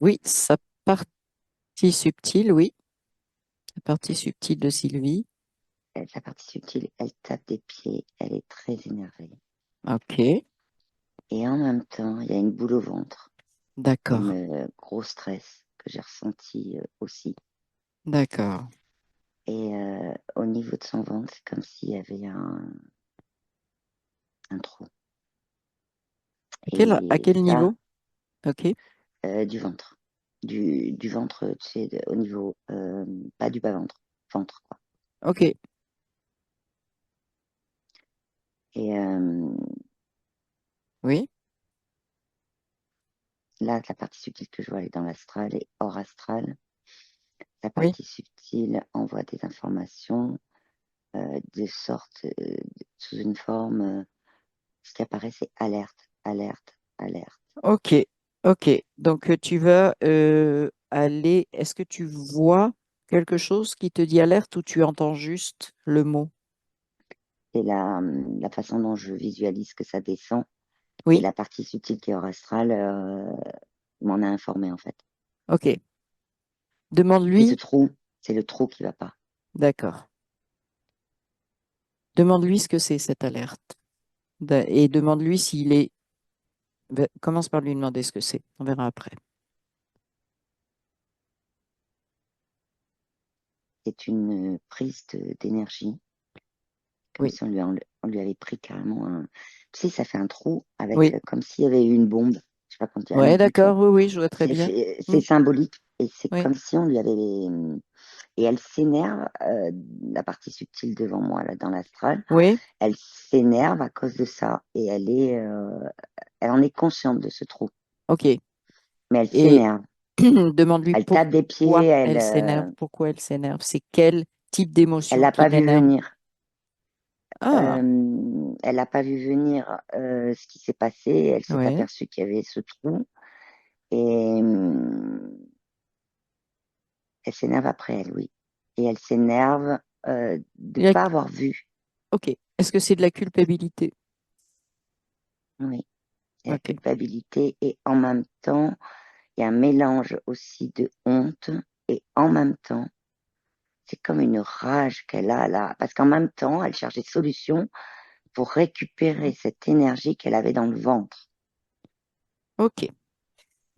Oui, sa partie subtile, oui. La partie subtile de Sylvie. La partie subtile, elle tape des pieds, elle est très énervée. Ok, Et en même temps, il y a une boule au ventre, comme d'accord, gros stress que j'ai ressenti aussi. d'accord. Et au niveau de son ventre, c'est comme s'il y avait un trou. À Et quel ça, niveau? Ok, du ventre. Du ventre, tu sais, au niveau, pas du bas-ventre, ventre, quoi. ok, Et oui, là, la partie subtile que je vois, elle est dans l'astral et hors astral. La oui. partie subtile envoie des informations de sorte, sous une forme, ce qui apparaît, c'est alerte, alerte, alerte. Ok, ok. Donc tu vas aller. Est-ce que tu vois quelque chose qui te dit alerte ou tu entends juste le mot? Et la façon dont je visualise que ça descend, et Oui, la partie subtile qui est hors astral m'en a informé, en fait. ok. C'est ce Demande-lui. trou, c'est le trou qui va pas. D'accord. Demande-lui ce que c'est cette alerte. Et demande-lui s'il est. Commence par lui demander ce que c'est. On verra après. C'est une prise d'énergie, comme Oui, si on lui avait pris carrément un. Tu sais, ça fait un trou avec, oui. comme s'il y avait eu une bombe. Je sais pas comment dire, un Ouais, obus, quoi. d'accord. Oui, oui, je vois très bien. C'est Mm, symbolique et c'est oui, comme si on lui avait. Et elle s'énerve, la partie subtile devant moi, là, dans l'astral, oui. elle s'énerve à cause de ça et elle en est consciente de ce trou, Ok. mais elle Et s'énerve. demande-lui Elle tape des pourquoi pieds, elle s'énerve. Pourquoi elle s'énerve. C'est quel type elle d'émotion l'a qui pas vu l'énerve? venir. Ah, Elle n'a pas vu venir ce qui s'est passé. Elle s'est ouais. aperçue qu'il y avait ce trou et elle s'énerve après elle, oui. Et elle s'énerve de Il y a- pas avoir vu. Ok. Est-ce que c'est de la culpabilité? Oui, il y a Ok. culpabilité et en même temps, il y a un mélange aussi de honte et en même temps, c'est comme une rage qu'elle a là, parce qu'en même temps, elle cherche des solutions pour récupérer cette énergie qu'elle avait dans le ventre. Ok.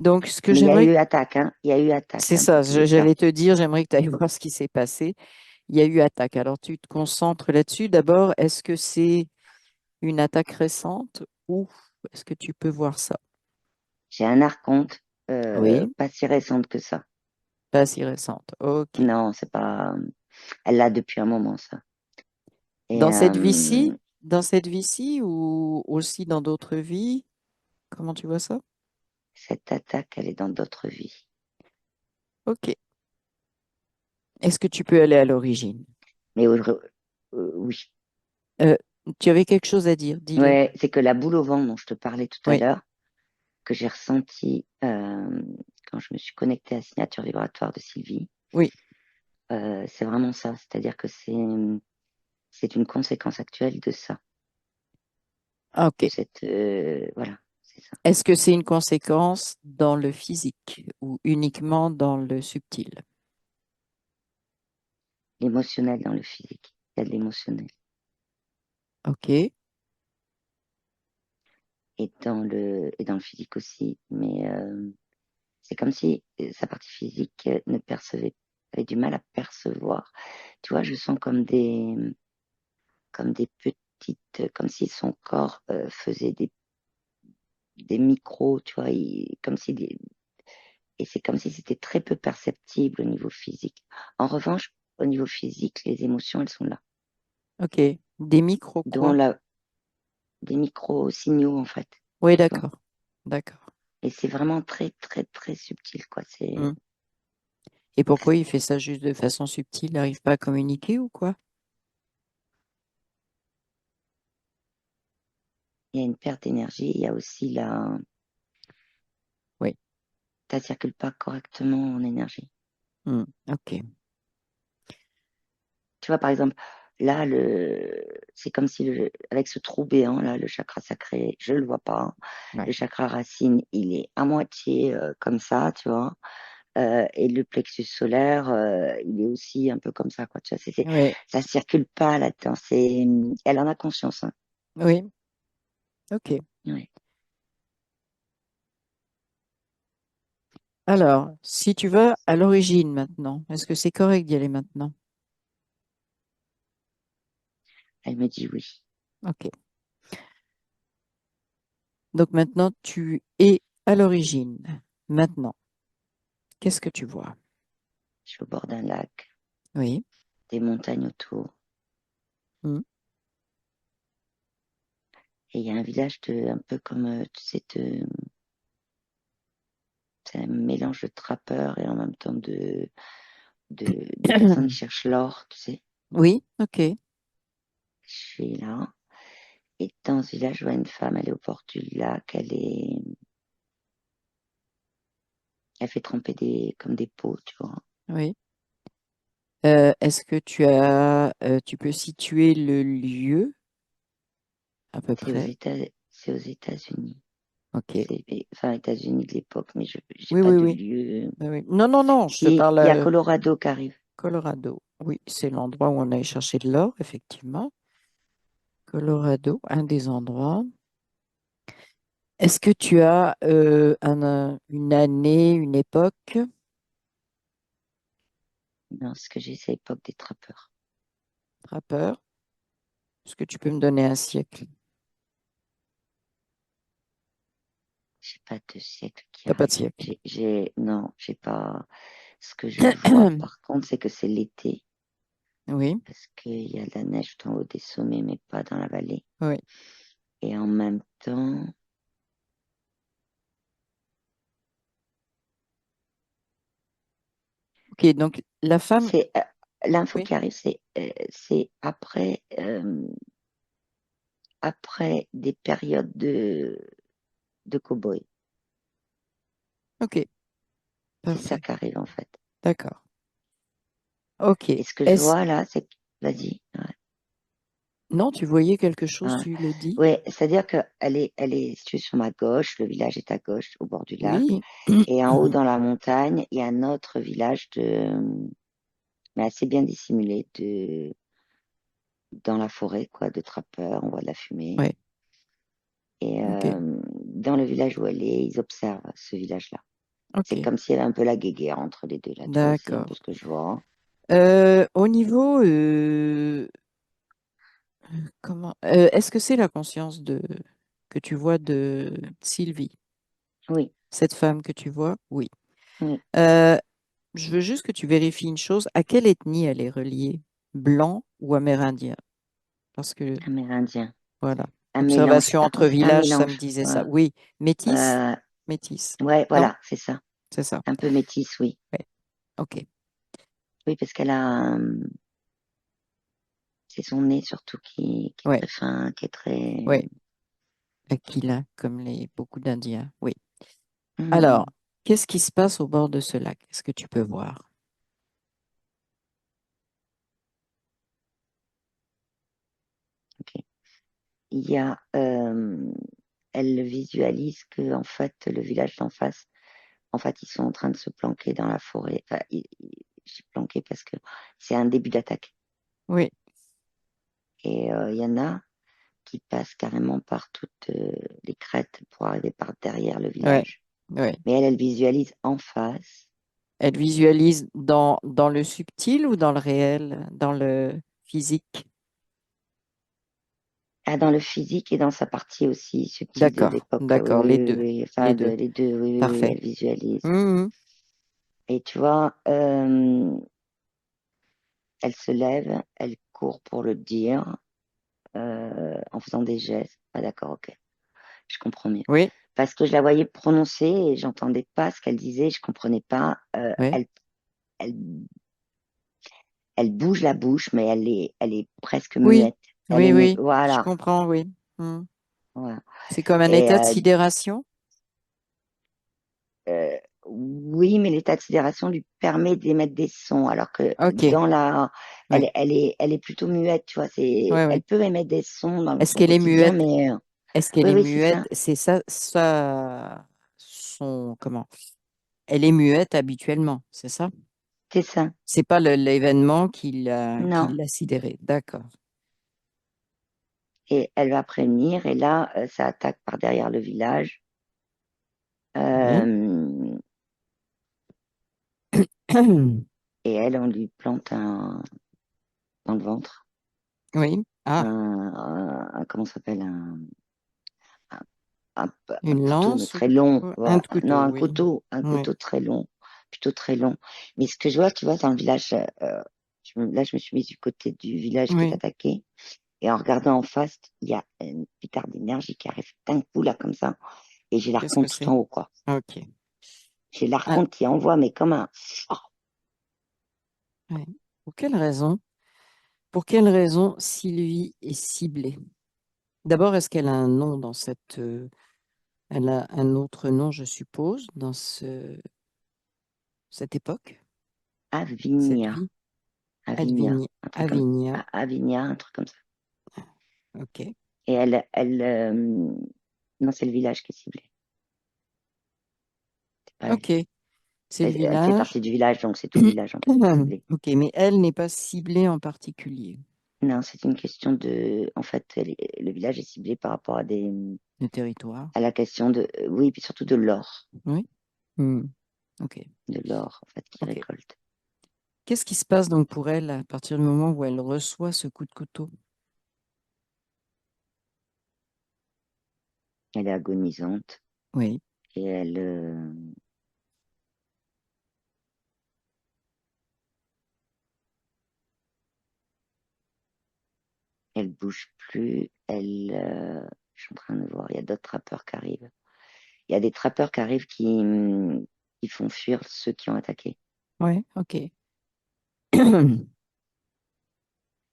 Donc, ce que Mais il y a j'aimerais, eu attaque, hein. Il y a eu attaque c'est hein, dans ça, tous les cas. j'allais te dire, j'aimerais que tu ailles voir ce qui s'est passé. Il y a eu attaque. Alors, tu te concentres là-dessus. D'abord, est-ce que c'est une attaque récente ou est-ce que tu peux voir ça? J'ai un archonte, Oui, pas si récente que ça. pas si récente. Ok. Non, c'est pas. Elle l'a depuis un moment, ça. Et Dans cette vie-ci ou aussi dans d'autres vies, comment tu vois ça? cette attaque, elle est dans d'autres vies. Ok. Est-ce que tu peux aller à l'origine? Mais oui. Euh, Tu avais quelque chose à dire, dis-le. Ouais, c'est que la boule au ventre dont je te parlais tout à Oui, l'heure, que j'ai ressenti quand je me suis connectée à la signature vibratoire de Sylvie, oui. c'est vraiment ça. C'est-à-dire que c'est une conséquence actuelle de ça, Ah, de ok. cette voilà, c'est ça. Est-ce que c'est une conséquence dans le physique ou uniquement dans le subtil? L'émotionnel dans le physique, il y a de l'émotionnel. Ok. Et dans le physique aussi. Mais c'est comme si sa partie physique ne percevait, avait du mal à percevoir. Tu vois, je sens comme des petites, comme si son corps faisait des micros, tu vois, comme si et c'est comme si c'était très peu perceptible au niveau physique. En revanche, au niveau physique, les émotions, elles sont là. Ok. Des micros Dont quoi? des micro-signaux, en fait, Oui, tu vois. d'accord. D'accord. Et c'est vraiment très, très, très subtil, quoi. Hmm. Et pourquoi il fait ça juste de façon subtile? Il n'arrive pas à communiquer ou quoi? Il y a une perte d'énergie, il y a aussi Oui. ça circule pas correctement en énergie. Hmm. Ok. Tu vois, par exemple, là, c'est comme si avec ce trou béant, là, le chakra sacré, je le vois pas, hein. Le Ouais. chakra racine, il est à moitié comme ça, tu vois. Et le plexus solaire, il est aussi un peu comme ça, quoi. Tu vois, Oui, ça circule pas là-dedans. Elle en a conscience, hein. oui, ok. Ouais. Alors, si tu vas à l'origine maintenant, est-ce que c'est correct d'y aller maintenant? Elle me dit oui. Ok. Donc maintenant, tu es à l'origine. Maintenant, qu'est-ce que tu vois? Je suis au bord d'un lac, Oui. des montagnes autour. Hmm. Et il y a un village un peu comme, tu sais, c'est un mélange de trappeurs et en même temps de personnes qui cherchent l'or, tu sais. Oui, ok. Je suis là. Et dans ce village, je vois une femme, elle est au bord du lac, elle fait tremper comme des pots, tu vois. Oui. Est-ce que tu peux situer le lieu à peu C'est aux près? États, c'est aux États-Unis. Ok. Enfin, États-Unis de l'époque, mais je j'ai Oui, pas oui, de oui. lieu. Oui, oui. Non, non, non, je te Si, parle il y a Colorado qui arrive. Colorado. Oui, c'est l'endroit où on allait chercher de l'or, effectivement. Colorado, un des endroits. Est-ce que tu as une année, une époque? Non, ce que j'ai, c'est l'époque des trappeurs. Rappeur? Est-ce que tu peux me donner un siècle? J'ai pas de siècle qui T'as pas de arrive. siècle. Non, j'ai pas. Ce que je vois, par contre, c'est que c'est l'été, Oui, parce qu'il y a de la neige tout en haut des sommets, mais pas dans la vallée. oui. Et en même temps, Ok, donc la femme, c'est l'info oui, qui arrive, c'est après des périodes de cow-boy. ok, C'est ça parfait. qui arrive en fait. D'accord. Ok. Et ce que je Est-ce, vois là, c'est vas-y. Ouais, non, tu voyais quelque chose, ouais. tu le dis? Ouais, c'est-à-dire elle est située sur ma gauche, le village est à gauche, au bord du lac, Oui. et en haut dans la montagne, il y a un autre village mais assez bien dissimulé, dans la forêt, quoi, de trappeurs, on voit de la fumée. Oui, Et ok, dans le village où elle est, ils observent ce village-là. C'est ok, comme s'il y avait un peu la guéguerre entre les deux, là, tu vois, c'est un peu d'accord. ce que je vois. Au niveau, est-ce que c'est la conscience que tu vois de Sylvie, Oui, cette femme que tu vois? Oui. oui, Euh, je veux juste que tu vérifies une chose. À quelle ethnie elle est reliée? Blanc ou amérindien? Parce que, amérindien. voilà, Un mélange, observation par entre contre, c'est un villages, ça me mélange. disait ça. Voilà. Oui, métis? Euh, Métis. ouais, Non? voilà, c'est ça. C'est ça. Un peu métisse, oui. Ouais. OK. Oui, parce c'est son nez surtout qui est Ouais, très fin, qui est très. ouais. Aquila, comme beaucoup d'Indiens. Oui. Alors, Hmm, qu'est-ce qui se passe au bord de ce lac? Est-ce que tu peux voir? ok. Il y a, elle visualise que en fait le village d'en face, en fait ils sont en train de se planquer dans la forêt. Enfin, j'ai planqué parce que c'est un début d'attaque. Oui, Et il y en a qui passent carrément par toutes les crêtes pour arriver par derrière le ouais, village. ouais. Mais elle visualise en face. Elle visualise dans le subtil ou dans le réel, dans le physique? Ah, dans le physique et dans sa partie aussi subtile de D'accord, l'époque. Oui, d'accord, les oui, deux, oui. les Enfin, deux. les deux, oui, oui, oui, Parfait. elle visualise. Mhm. Et tu vois, elle se lève, elle court pour le dire, en faisant des gestes. Ah, d'accord, ok, je comprends mieux. Oui, Parce que je la voyais prononcer et j'entendais pas ce qu'elle disait, je comprenais pas. oui, Elle, elle bouge la bouche, mais elle est presque oui, muette. Elle est oui, muette. oui, je Voilà. comprends, oui. Mhm. Voilà. C'est comme un Et état de sidération? oui, Oui, mais l'état de sidération lui permet d'émettre des sons, alors que Ok, ouais, elle est plutôt muette, tu vois. ouais, Elle ouais. peut émettre des sons dans Est-ce son qu'elle est quotidien, muette? mais Est-ce qu'elle oui, est oui, c'est muette? ça, C'est ça, comment? Elle est muette habituellement, c'est ça? c'est ça. C'est pas l'événement qui Non. l'a sidérée. D'accord. Et elle va prévenir, et là, ça attaque par derrière le village. Oui. Euh, et elle, on lui plante dans le ventre Oui. Ah, comment ça s'appelle un, un une couteau, mais lance ou très long. un Voilà. Non, couteau, oui. un Oui. couteau très long, plutôt très long. Mais ce que je vois, tu vois, dans le village, là, je me suis mise du côté du village qui est Oui. attaqué. Et en regardant en face, il y a une pétard d'énergie qui arrive d'un coup, là, comme ça. Et j'ai Qu'est-ce que l'archonte tout c'est? en haut, quoi. Ok. J'ai Ah, l'archonte qui envoie, mais comme un. Oh, ouais. Pour quelle raison? Pour quelle raison Sylvie est ciblée? D'abord, est-ce qu'elle a un nom dans elle a un autre nom, je suppose, dans cette époque, cette Avigna. vie? Avigna. Un truc comme. Avinia. Avigna, un truc comme ça. Ok. Et non, c'est le village qui est ciblé. C'est pas elle. Ok. C'est le Elle fait village. partie du village, donc c'est tout le village, en fait, qui est ciblé. Ok, mais elle n'est pas ciblée en particulier. Non, c'est une question de. En fait, le village est ciblé par rapport Le territoire. à la question de. Oui, puis surtout de l'or. Oui. Hmm. Ok. De l'or, en fait, qu'ils Ok. récoltent. Qu'est-ce qui se passe donc pour elle à partir du moment où elle reçoit ce coup de couteau? Elle est agonisante Oui. et elle bouge plus. Je suis en train de voir, il y a d'autres trappeurs qui arrivent. Il y a des trappeurs qui arrivent qui font fuir ceux qui ont attaqué. Ouais. Ok.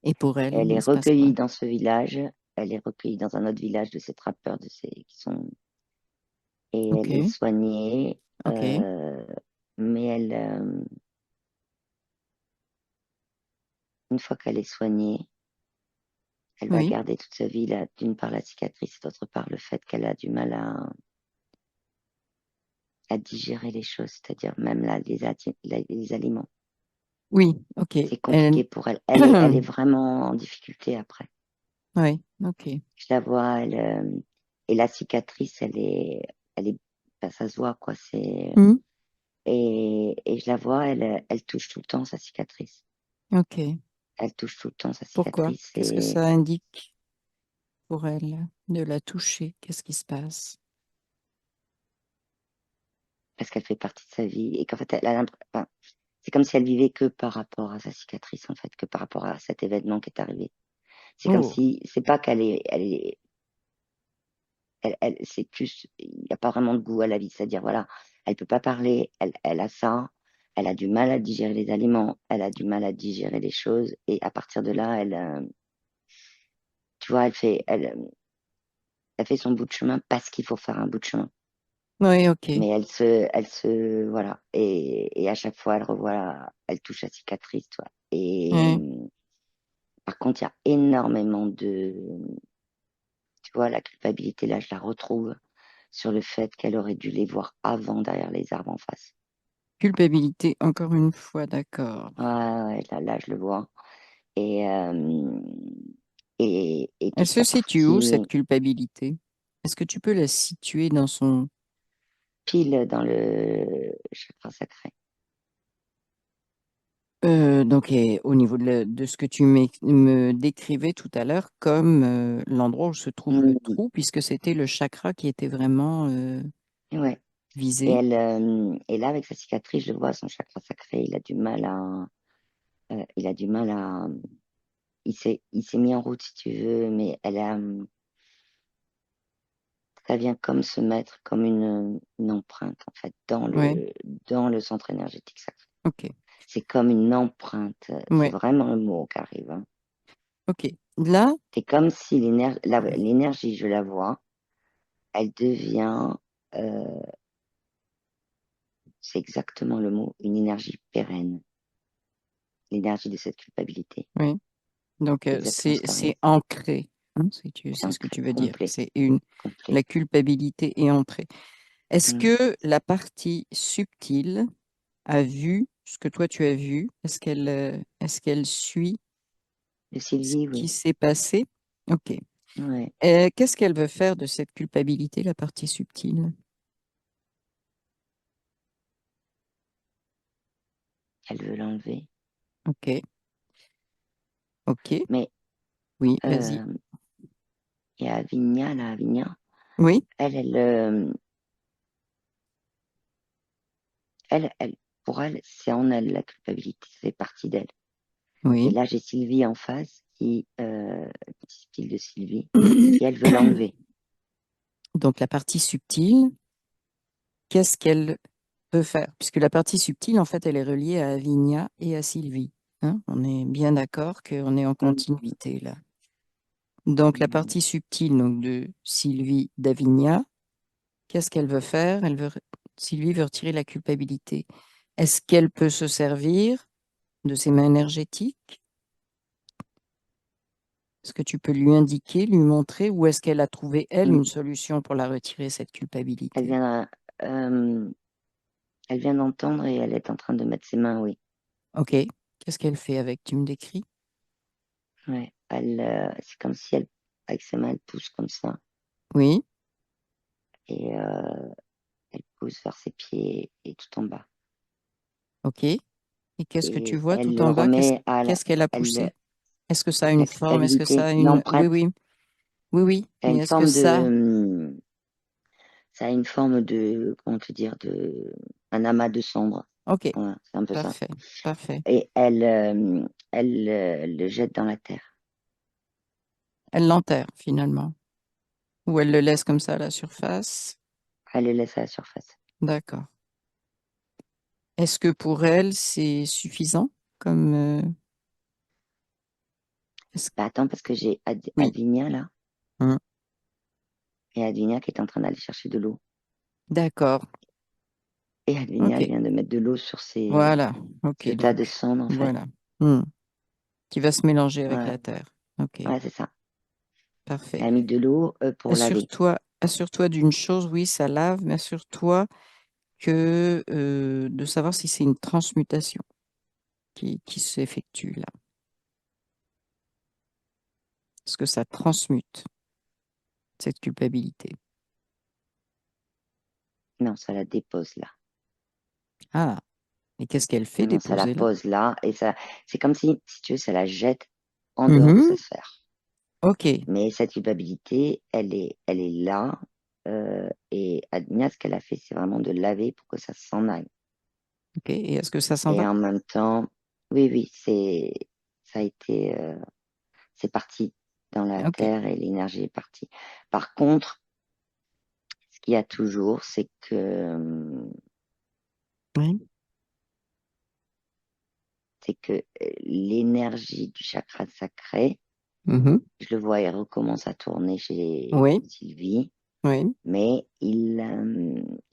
Et pour elle, Elle est il se passe quoi? recueillie dans ce village. Elle est recueillie dans un autre village de ces trappeurs, qui sont, et elle est Ok. soignée. Ok. Mais une fois qu'elle est soignée, elle va Oui. garder toute sa vie, là, d'une part la cicatrice, d'autre part le fait qu'elle a du mal à digérer les choses, c'est-à-dire même là, les aliments. Oui. Ok. C'est Elle... compliqué pour elle. Elle est vraiment en difficulté après. Oui. Ok. Je la vois, et la cicatrice, ben, ça se voit, quoi. Hmm. Et je la vois, elle touche tout le temps sa cicatrice. Ok. Elle touche tout le temps sa Pourquoi? cicatrice, Qu'est-ce que ça indique pour elle de la toucher? Qu'est-ce qui se passe? parce qu'elle fait partie de sa vie et qu'en fait, enfin, c'est comme si elle vivait que par rapport à sa cicatrice, en fait, que par rapport à cet événement qui est arrivé. C'est comme Oh. si, c'est pas c'est plus, il n'y a pas vraiment de goût à la vie. C'est-à-dire, voilà, elle peut pas parler, elle a ça, elle a du mal à digérer les aliments, elle a du mal à digérer les choses, et à partir de là, tu vois, elle fait son bout de chemin parce qu'il faut faire un bout de chemin. Oui. Ok. Mais voilà. Et à chaque fois, elle revoit, elle touche la cicatrice, toi. Et Ouais. par contre, il y a énormément tu vois, la culpabilité, là, je la retrouve sur le fait qu'elle aurait dû les voir avant derrière les arbres en face. Culpabilité, encore une fois, d'accord. Ouais, ouais, là, je le vois. Et, et Elle toute se la situe où, cette partie culpabilité? Est-ce que tu peux la situer dans son... pile dans le chakra sacré. donc, au niveau de ce que tu me décrivais tout à l'heure comme l'endroit où se trouve le Mm, trou, puisque c'était le chakra qui était vraiment ouais. visé. Et là, avec sa cicatrice, je vois son chakra sacré, il a du mal à, il s'est mis en route si tu veux, mais ça vient comme se mettre comme une empreinte en fait Ouais, dans le centre énergétique sacré. ok. C'est comme une empreinte, c'est Ouais, vraiment le mot qui arrive, hein. ok. Là, C'est comme si l'énergie, je la vois, elle devient, euh, c'est exactement le mot, une énergie pérenne, l'énergie de cette culpabilité. Oui. Donc, C'est exactement ce qui c'est arrive. ancré, hein, C'est c'est ce que ancré, tu veux dire. complet, C'est complet. la culpabilité est ancrée. Est-ce Mm. que la partie subtile a vu ce que toi tu as vu? Est-ce qu'elle suit De ce Sylvie, qui oui. s'est passé? Ok. Ouais. Qu'est-ce qu'elle veut faire de cette culpabilité, la partie subtile? Elle veut l'enlever. Ok, ok, Mais oui, vas-y. euh, il y a Avinia, là, Avinia. Oui, Elle, pour elle, c'est en elle la culpabilité, c'est partie d'elle. Et oui. là, j'ai Sylvie en face, le petit style de Sylvie, qui elle veut l'enlever. Donc la partie subtile, qu'est-ce qu'elle peut faire? Puisque la partie subtile, en fait, elle est reliée à Avinia et à Sylvie. Hein, on est bien d'accord qu'on est en Mm, continuité là. Donc la mm. partie subtile donc, de Sylvie d'Avinia, qu'est-ce qu'elle veut faire? Sylvie veut retirer la culpabilité. Est-ce qu'elle peut se servir de ses mains énergétiques? Est-ce que tu peux lui indiquer, lui montrer, ou est-ce qu'elle a trouvé, elle, Mm. une solution pour la retirer, cette Elle culpabilité? vient, euh, elle vient d'entendre et elle est en train de mettre ses mains, oui. Ok. Qu'est-ce qu'elle fait avec? Tu me décris? Ouais. C'est comme si elle, avec ses mains, elle pousse comme ça Oui. et elle pousse vers ses pieds et tout en bas. Ok. Et qu'est-ce que tu Et vois elle tout le en bas? remet Qu'est-ce qu'elle a elle, poussé? Est-ce que ça a une la forme? Est-ce que ça culpabilité, a une... Oui, l'empreinte. oui. Oui, oui. Elle a Mais une est-ce que forme ça... ça a une forme de, comment te dire, un amas de cendres. Ok. Voilà, c'est un peu ça. Parfait. Parfait. Et elle le jette dans la terre. Elle l'enterre, finalement. Ou elle le laisse comme ça à la surface. Elle le laisse à la surface. D'accord. Est-ce que pour elle, c'est suffisant comme... est-ce- Bah, attends, parce que j'ai Oui. Advinia là, Hein. et Advinia qui est en train d'aller chercher de l'eau. D'accord. Et Advinia, Ok. elle vient de mettre de l'eau sur Voilà. Ok. ce tas de Donc, cendres, en fait. voilà. Hmm. Qui va se mélanger avec Ouais, la terre. Ok. ouais, c'est ça. Parfait. Elle a mis de l'eau pour laver. Assure-toi d'une chose, oui, ça lave, mais assure-toi que de savoir si c'est une transmutation qui s'effectue là. Est-ce que ça transmute cette culpabilité? Non, ça la dépose là. Ah, et qu'est-ce qu'elle fait Non, non, ça la déposer là? pose là. Et ça, c'est comme si tu veux, ça la jette en dehors de Mhm. sa sphère. Ok, Mais cette culpabilité, elle est là. Et Adnia, ce qu'elle a fait, c'est vraiment de laver pour que ça s'en aille. ok. Et est-ce que ça s'en Et va? en même temps, oui, oui, ça a été, c'est parti dans la Ok. terre et l'énergie est partie. Par contre, ce qu'il y a toujours, Oui. c'est que l'énergie du chakra sacré, Mhm. je le vois, il recommence à tourner chez Oui, Sylvie, oui. mais il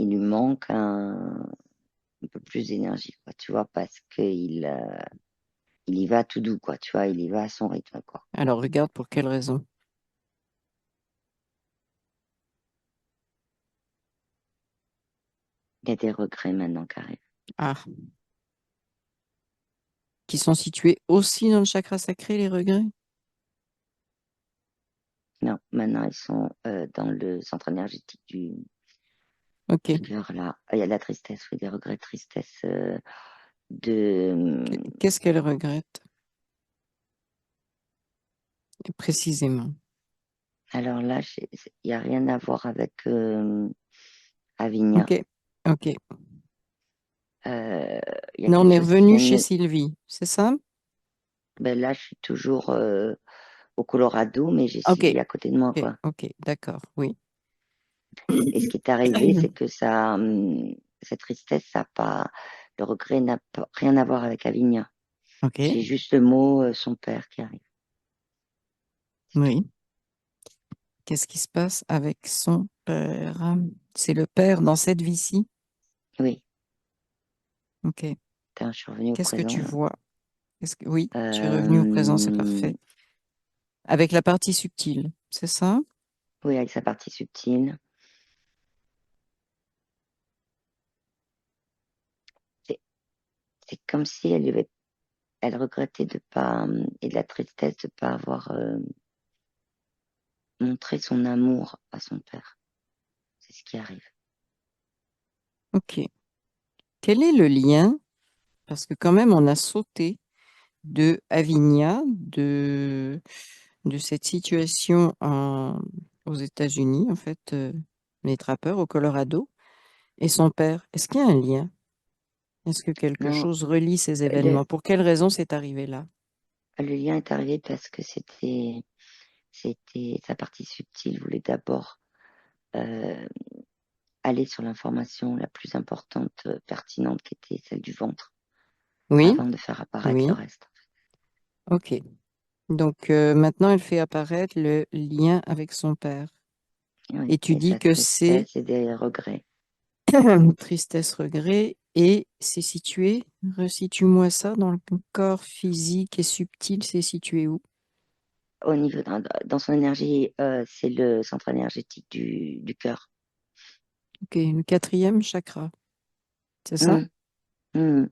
lui manque un peu plus d'énergie, quoi, tu vois, parce il y va tout doux, quoi, tu vois, il y va à son rythme, quoi. Alors regarde pour quelle raison. Il y a des regrets maintenant qui arrivent. Ah, qui sont situés aussi dans le chakra sacré, les regrets? Non, maintenant ils sont dans le centre énergétique Ok. du cœur, là. Il y a de la tristesse, oui, des regrets de tristesse de... Qu'est-ce qu'elle regrette précisément? Alors là, il n'y a rien à voir avec Avignon. Ok, ok. Euh, Il y a Mais on quelque est chose qui revenu vient chez de... Sylvie, c'est ça? Ben là, je suis toujours au Colorado, mais j'ai Ok, Sylvie à côté de moi, ok, quoi. ok, d'accord, oui. Et ce qui est arrivé, c'est que cette tristesse, ça a pas, le regret n'a pas, rien à voir avec Avignon. Ok, J'ai juste le mot son père qui arrive. C'est tout. oui. Qu'est-ce qui se passe avec son père? C'est le père dans cette vie-ci? Oui, Ok. Putain, je suis revenue au Qu'est-ce que tu présent. vois? Oui, tu es revenu au présent, c'est Euh, parfait. Avec la partie subtile, c'est ça? oui, avec sa partie subtile. C'est c'est comme si elle regrettait de pas, et de la tristesse de pas avoir montré son amour à son père. C'est ce qui arrive. Ok. Quel est le lien? Parce que quand même, on a sauté de Avinia, de cette situation aux États-Unis, en fait, les trappeurs au Colorado, et son père. Est-ce qu'il y a un lien? Est-ce que quelque Non, chose relie ces le, événements? Pour quelle raison c'est arrivé là? le lien est arrivé parce que c'était sa partie subtile voulait d'abord euh, aller sur l'information la plus importante, pertinente, qui était celle du ventre, Oui, avant de faire apparaître le oui, reste. ok. Donc maintenant, elle fait apparaître le lien avec son père. Oui, Et tu et dis sa que c'est tristesse et des regrets. tristesse, regret, et c'est situé, resitue-moi ça, dans le corps physique et subtil, c'est situé où? Au niveau dans son énergie, c'est le centre énergétique du cœur. Ok, le quatrième chakra, c'est ça? Mmh, mmh.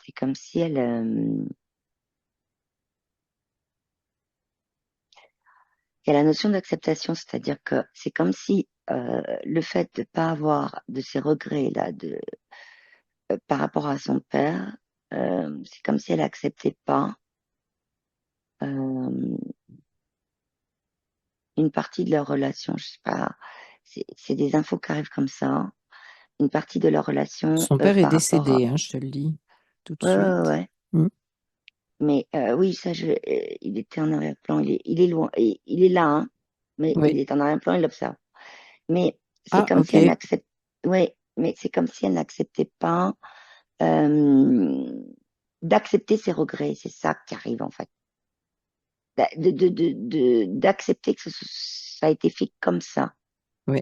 C'est comme si il y a la notion d'acceptation, c'est-à-dire que c'est comme si le fait de pas avoir de ces regrets là, par rapport à son père, c'est comme si elle acceptait pas euh, une partie de leur relation. Je sais pas, c'est des infos qui arrivent comme ça. Une partie de leur relation Son père est par rapport à. décédé, hein, je te le dis tout de Ouais, ouais, ouais, suite. ouais. Mm. Mais oui, ça, il était en arrière-plan. Il est loin. Il est là, hein, mais Oui. il est en arrière-plan, il l'observe. Mais c'est Ah, comme si elle ok. n'accepte. Ouais, mais c'est comme si elle n'acceptait pas euh, d'accepter ses regrets. C'est ça qui arrive en fait. D'accepter que ça a été fait comme ça. Oui.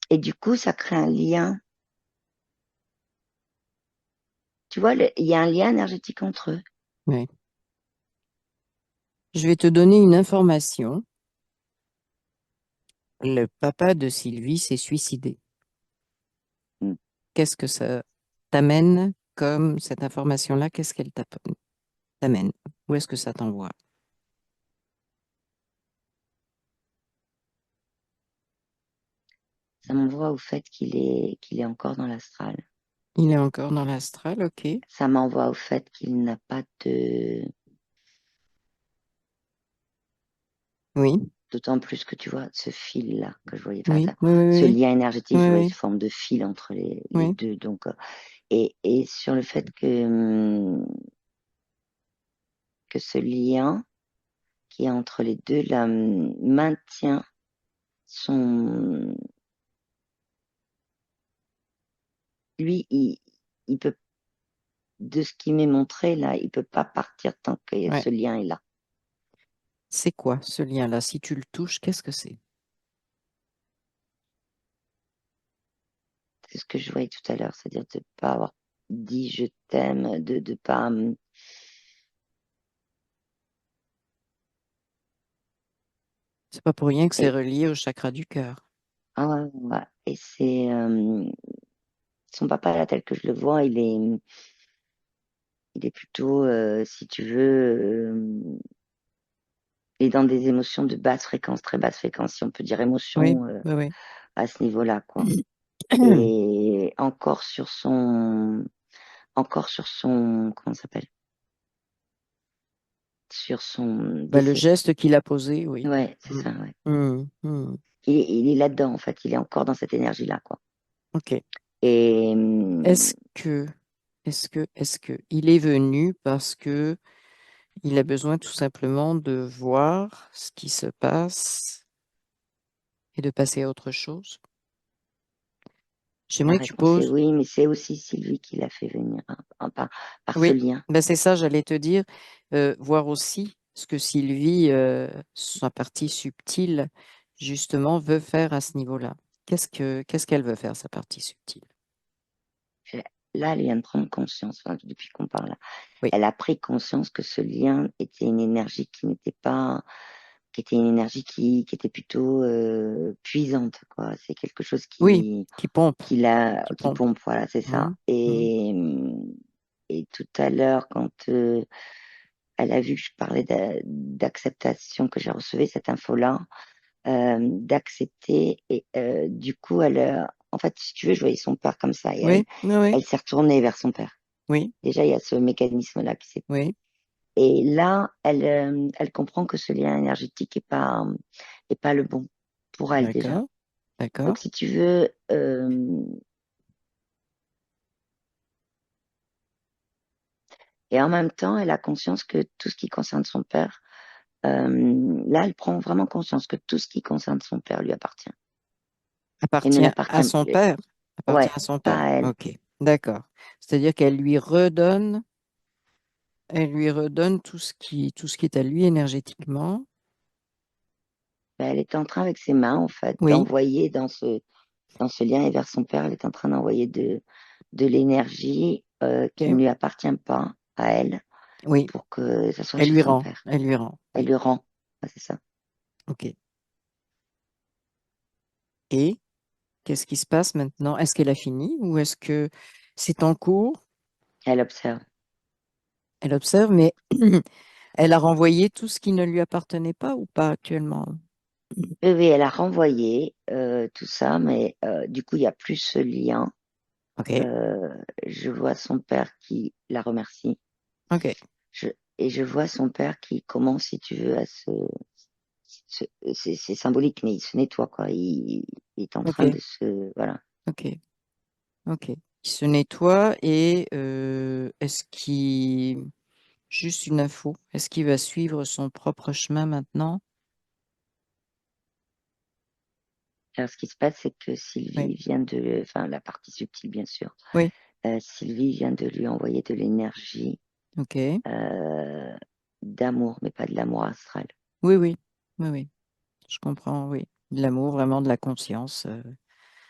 Et du coup, ça crée un lien. Tu vois, il y a un lien énergétique entre eux. Oui. Je vais te donner une information. Le papa de Sylvie s'est suicidé. Mm. Qu'est-ce que ça t'amène comme cette information-là? Qu'est-ce qu'elle t'amène? Où est-ce que ça t'envoie? Ça m'envoie au fait qu'il est encore dans l'astral. Il est encore dans l'astral, ok. Ça m'envoie au fait qu'il n'a pas de. Oui, D'autant plus que tu vois, ce fil-là que je voyais, oui, enfin, oui, ce oui, lien énergétique, oui, je voyais oui, sous forme de fil entre les oui, deux. Donc, et sur le fait que ce lien qui est entre les deux là, maintient son. Lui, il peut, de ce qui m'est montré là, il peut pas partir tant que oui. ce lien est là. C'est quoi ce lien-là? Si tu le touches, qu'est-ce que c'est? C'est ce que je voyais tout à l'heure, c'est-à-dire de pas avoir dit je t'aime, de pas. C'est pas pour rien que c'est Et, relié au chakra du cœur. ah ouais, ouais, ouais. Et c'est son papa là tel que je le vois, il est plutôt, si tu veux, il est dans des émotions de basse fréquence, très basse fréquence, si on peut dire Oui, émotion oui, oui. à ce niveau-là, quoi. Et encore sur son, comment ça s'appelle? Sur son Bah, le décès. geste qu'il a posé, oui. Ouais, c'est Mm. ça, ouais. Mm, mm. Il est là-dedans, en fait. Il est encore dans cette énergie-là, quoi. Ok. Et Est-ce que, est-ce que il est venu parce que il a besoin tout simplement de voir ce qui se passe et de passer à autre chose? la J'aimerais que tu réponse est poses. oui, mais c'est aussi Sylvie qui l'a fait venir, hein, par ce Oui, lien. ben c'est ça, j'allais te dire, voir aussi ce que Sylvie, sa partie subtile, justement, veut faire à ce niveau-là. Qu'est-ce qu'elle veut faire, sa partie subtile? Là, elle vient de prendre conscience, enfin, depuis qu'on parle là. Oui, Elle a pris conscience que ce lien était une énergie qui n'était pas, qui était une énergie qui était plutôt puisante, quoi. C'est quelque chose oui, qui pompe, qui qui pompe. pompe, voilà, c'est ça. Mhm, mhm. Et tout à l'heure, quand elle a vu que je parlais d'acceptation, que j'ai reçu cette info-là, d'accepter, et du coup, en fait, si tu veux, je voyais son père comme ça, et Oui, oui, oui, elle s'est retournée vers son père. oui, Déjà, il y a ce mécanisme-là qui s'est. oui, Et là, elle comprend que ce lien énergétique est pas le bon pour elle déjà. d'accord, d'accord. Donc, si tu veux, et en même temps, elle a conscience que tout ce qui concerne son père, là, elle prend vraiment conscience que tout ce qui concerne son père lui appartient et ne Appartient à l'appartient, son père. Appartient ouais, à son pas père. à elle. Ok, d'accord. C'est-à-dire elle lui redonne tout ce qui est à lui énergétiquement. Ben, elle est en train, avec ses mains, en fait, Oui, d'envoyer dans ce lien et vers son père, elle est en train d'envoyer de l'énergie qui ne ok, lui appartient pas à elle oui, pour que ça soit chez son père. elle lui rend, Elle oui, lui rend. Ouais, c'est ça. ok. Et qu'est-ce qui se passe maintenant? Est-ce qu'elle a fini ou est-ce que c'est en cours? Elle observe. Elle observe, mais elle a renvoyé tout ce qui ne lui appartenait pas ou pas actuellement? Oui, oui, elle a renvoyé tout ça, mais du coup, il n'y a plus ce lien. Ok, Je vois son père qui la remercie. ok, Je, et je vois son père qui commence, si tu veux, c'est symbolique, mais il se nettoie, quoi. Il est en train ok, de se, voilà. ok, ok. Il se nettoie et est-ce qu'il... Juste une info, est-ce qu'il va suivre son propre chemin maintenant? Alors, ce qui se passe, c'est que Oui, Sylvie vient de, enfin, la partie subtile, bien sûr. oui, Sylvie vient de lui envoyer de l'énergie ok. euh, d'amour, mais pas de l'amour astral. Oui, oui, oui, oui, je comprends, oui. De l'amour, vraiment de la conscience,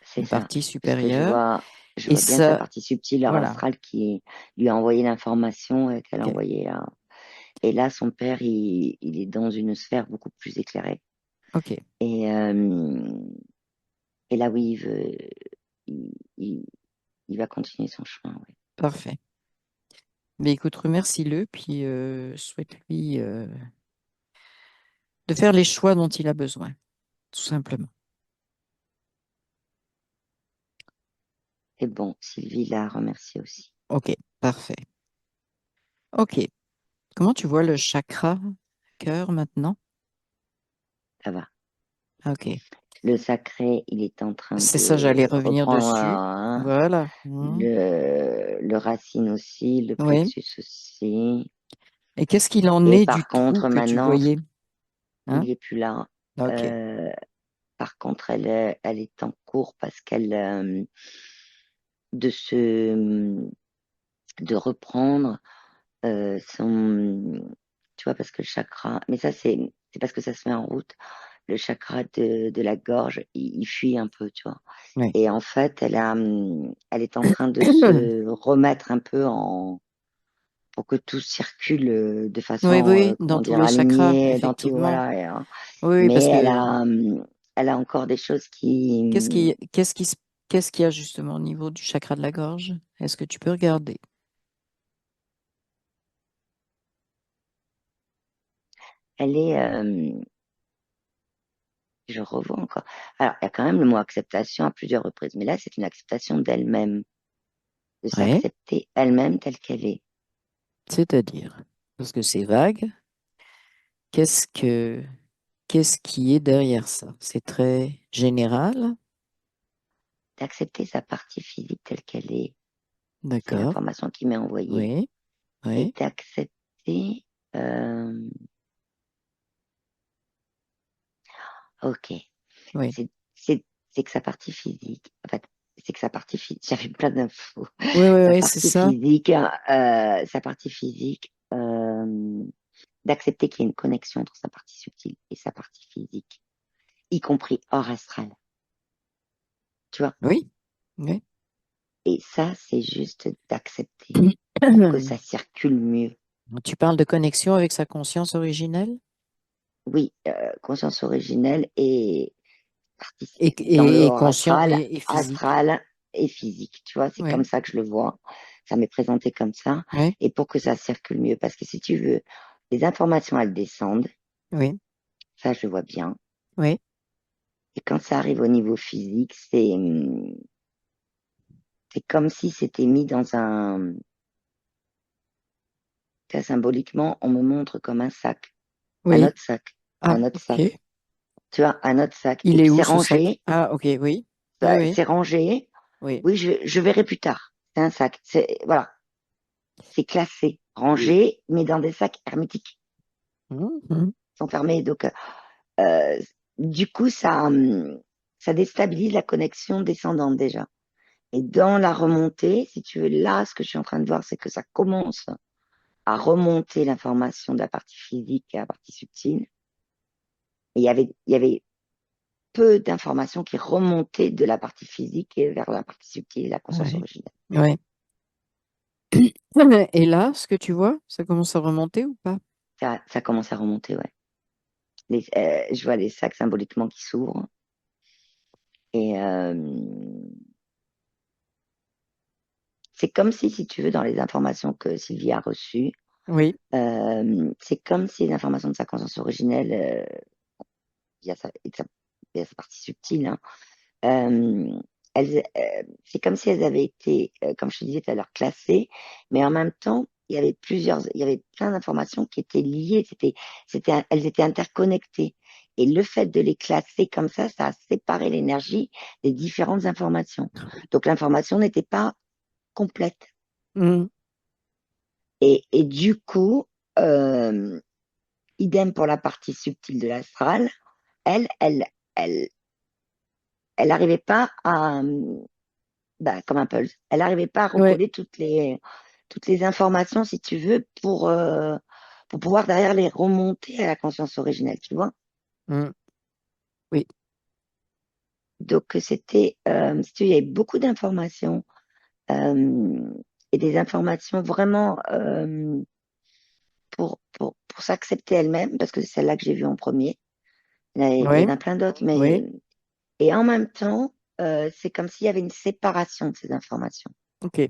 C'est une ça. partie Parce que supérieure. je Et vois bien sa ça, partie subtile, leur voilà, astral, lui a envoyé l'information et qu'elle a ok, envoyé là. Et là, son père, il est dans une sphère beaucoup plus éclairée. ok, Et, euh, et là, oui, il, il, il va continuer son chemin. Ouais. parfait. Mais écoute, remercie-le, puis souhaite-lui de faire les choix dont il a besoin, tout simplement. Et bon, Sylvie l'a remercié aussi. Ok, parfait. Ok, comment tu vois le chakra cœur maintenant? Ça va. Ah, ok, Le sacré, il est en train c'est ça, de j'allais revenir reprendre dessus. Voilà. Mhm. le racine aussi, le Oui. plexus aussi. Et qu'est-ce qu'il en Et est du par trou contre, que tu maintenant, voyais? il Hein? n'y est plus là. Ok, Euh, Par contre, elle est en cours parce qu'elle de se de reprendre son, tu vois, parce que le chakra, mais ça c'est parce que ça se met en route. Le chakra de la gorge, il fuit un peu, tu vois. oui. Et en fait, elle est en train de se remettre un peu en pour que tout circule de Oui, façon, oui, dans comment tous dire, les chakras, alignée dans tout, effectivement. voilà. Oui, oui, Mais parce que elle a encore des choses qu'est-ce qui, qu'est-ce qui, qu'est-ce qu'il y a justement au niveau du chakra de la gorge? Est-ce que tu peux regarder? elle est, je revois encore. Alors, il y a quand même le mot acceptation à plusieurs reprises, mais là, c'est une acceptation d'elle-même, de Oui, s'accepter elle-même telle qu'elle est, c'est-à-dire, parce que c'est vague, qu'est-ce que, qu'est-ce qui est derrière ça? C'est très général, d'accepter sa partie physique telle qu'elle est. C'est d'accord? l'information qui m'est envoyée. Oui, Et oui, d'accepter, euh, ok, oui. c'est, c'est que sa partie physique, en fait, c'est que sa partie physique, j'avais plein d'infos. Oui, oui, oui, c'est ça. Sa partie physique, d'accepter qu'il y a une connexion entre sa partie subtile et sa partie physique, y compris hors astral. tu vois. Oui. Oui. Et ça, c'est juste d'accepter pour que ça circule mieux. Tu parles de connexion avec sa conscience originelle Oui, conscience originelle et et, dans le et hors conscient astral, et physique. astral et physique. Tu vois, c'est Oui. comme ça que je le vois. Ça m'est présenté comme ça. Oui. Et pour que ça circule mieux, parce que si tu veux, les informations, elles descendent. Oui. Ça, je vois bien. Oui. Et quand ça arrive au niveau physique, c'est comme si c'était mis dans un, tu vois, symboliquement, on me montre comme un sac, un Oui. autre sac, Ah, un autre sac. ok. Tu vois, un autre sac. Et Il est puis où c'est ce sac? rangé, Ah, ok, oui. Oui, oui. c'est rangé. Oui. Oui, je verrai plus tard. C'est un sac. Voilà, c'est classé, Mm. rangé, mais dans des sacs hermétiques, Mhm. sont fermés. Donc, euh, du coup, ça déstabilise la connexion descendante déjà. Et dans la remontée, si tu veux, là, ce que je suis en train de voir, c'est que ça commence à remonter l'information de la partie physique à la partie subtile. Et il y avait peu d'informations qui remontaient de la partie physique et vers la partie subtile, la conscience Ouais. originelle. Ouais. Et là, ce que tu vois, ça commence à remonter ou pas? Ça commence à remonter, ouais. Je vois les sacs symboliquement qui s'ouvrent. Et c'est comme si tu veux, dans les informations que Sylvie a reçues, Oui. c'est comme si les informations de sa conscience originelle, via via sa partie subtile, hein, euh, c'est comme si elles avaient été, comme je te disais tout à l'heure, classées, mais en même temps, il y avait plein d'informations qui étaient liées, elles étaient interconnectées. Et le fait de les classer comme ça a séparé l'énergie des différentes informations. Donc l'information n'était pas complète. Mm. Et du coup, euh, idem pour la partie subtile de l'astral, elle, elle, elle, elle n'arrivait pas à, bah, comme un pulse, elle n'arrivait pas à Ouais. recoller toutes les informations, si tu veux, pour pouvoir derrière les remonter à la conscience originelle, tu vois. Mm. Oui. Donc c'était, si tu veux, il y avait beaucoup d'informations euh, et des informations vraiment pour s'accepter elle-même, parce que c'est celle-là que j'ai vue en premier. Il y Oui. en a plein d'autres, mais Oui. et en même temps, c'est comme s'il y avait une séparation de ces informations. Ok.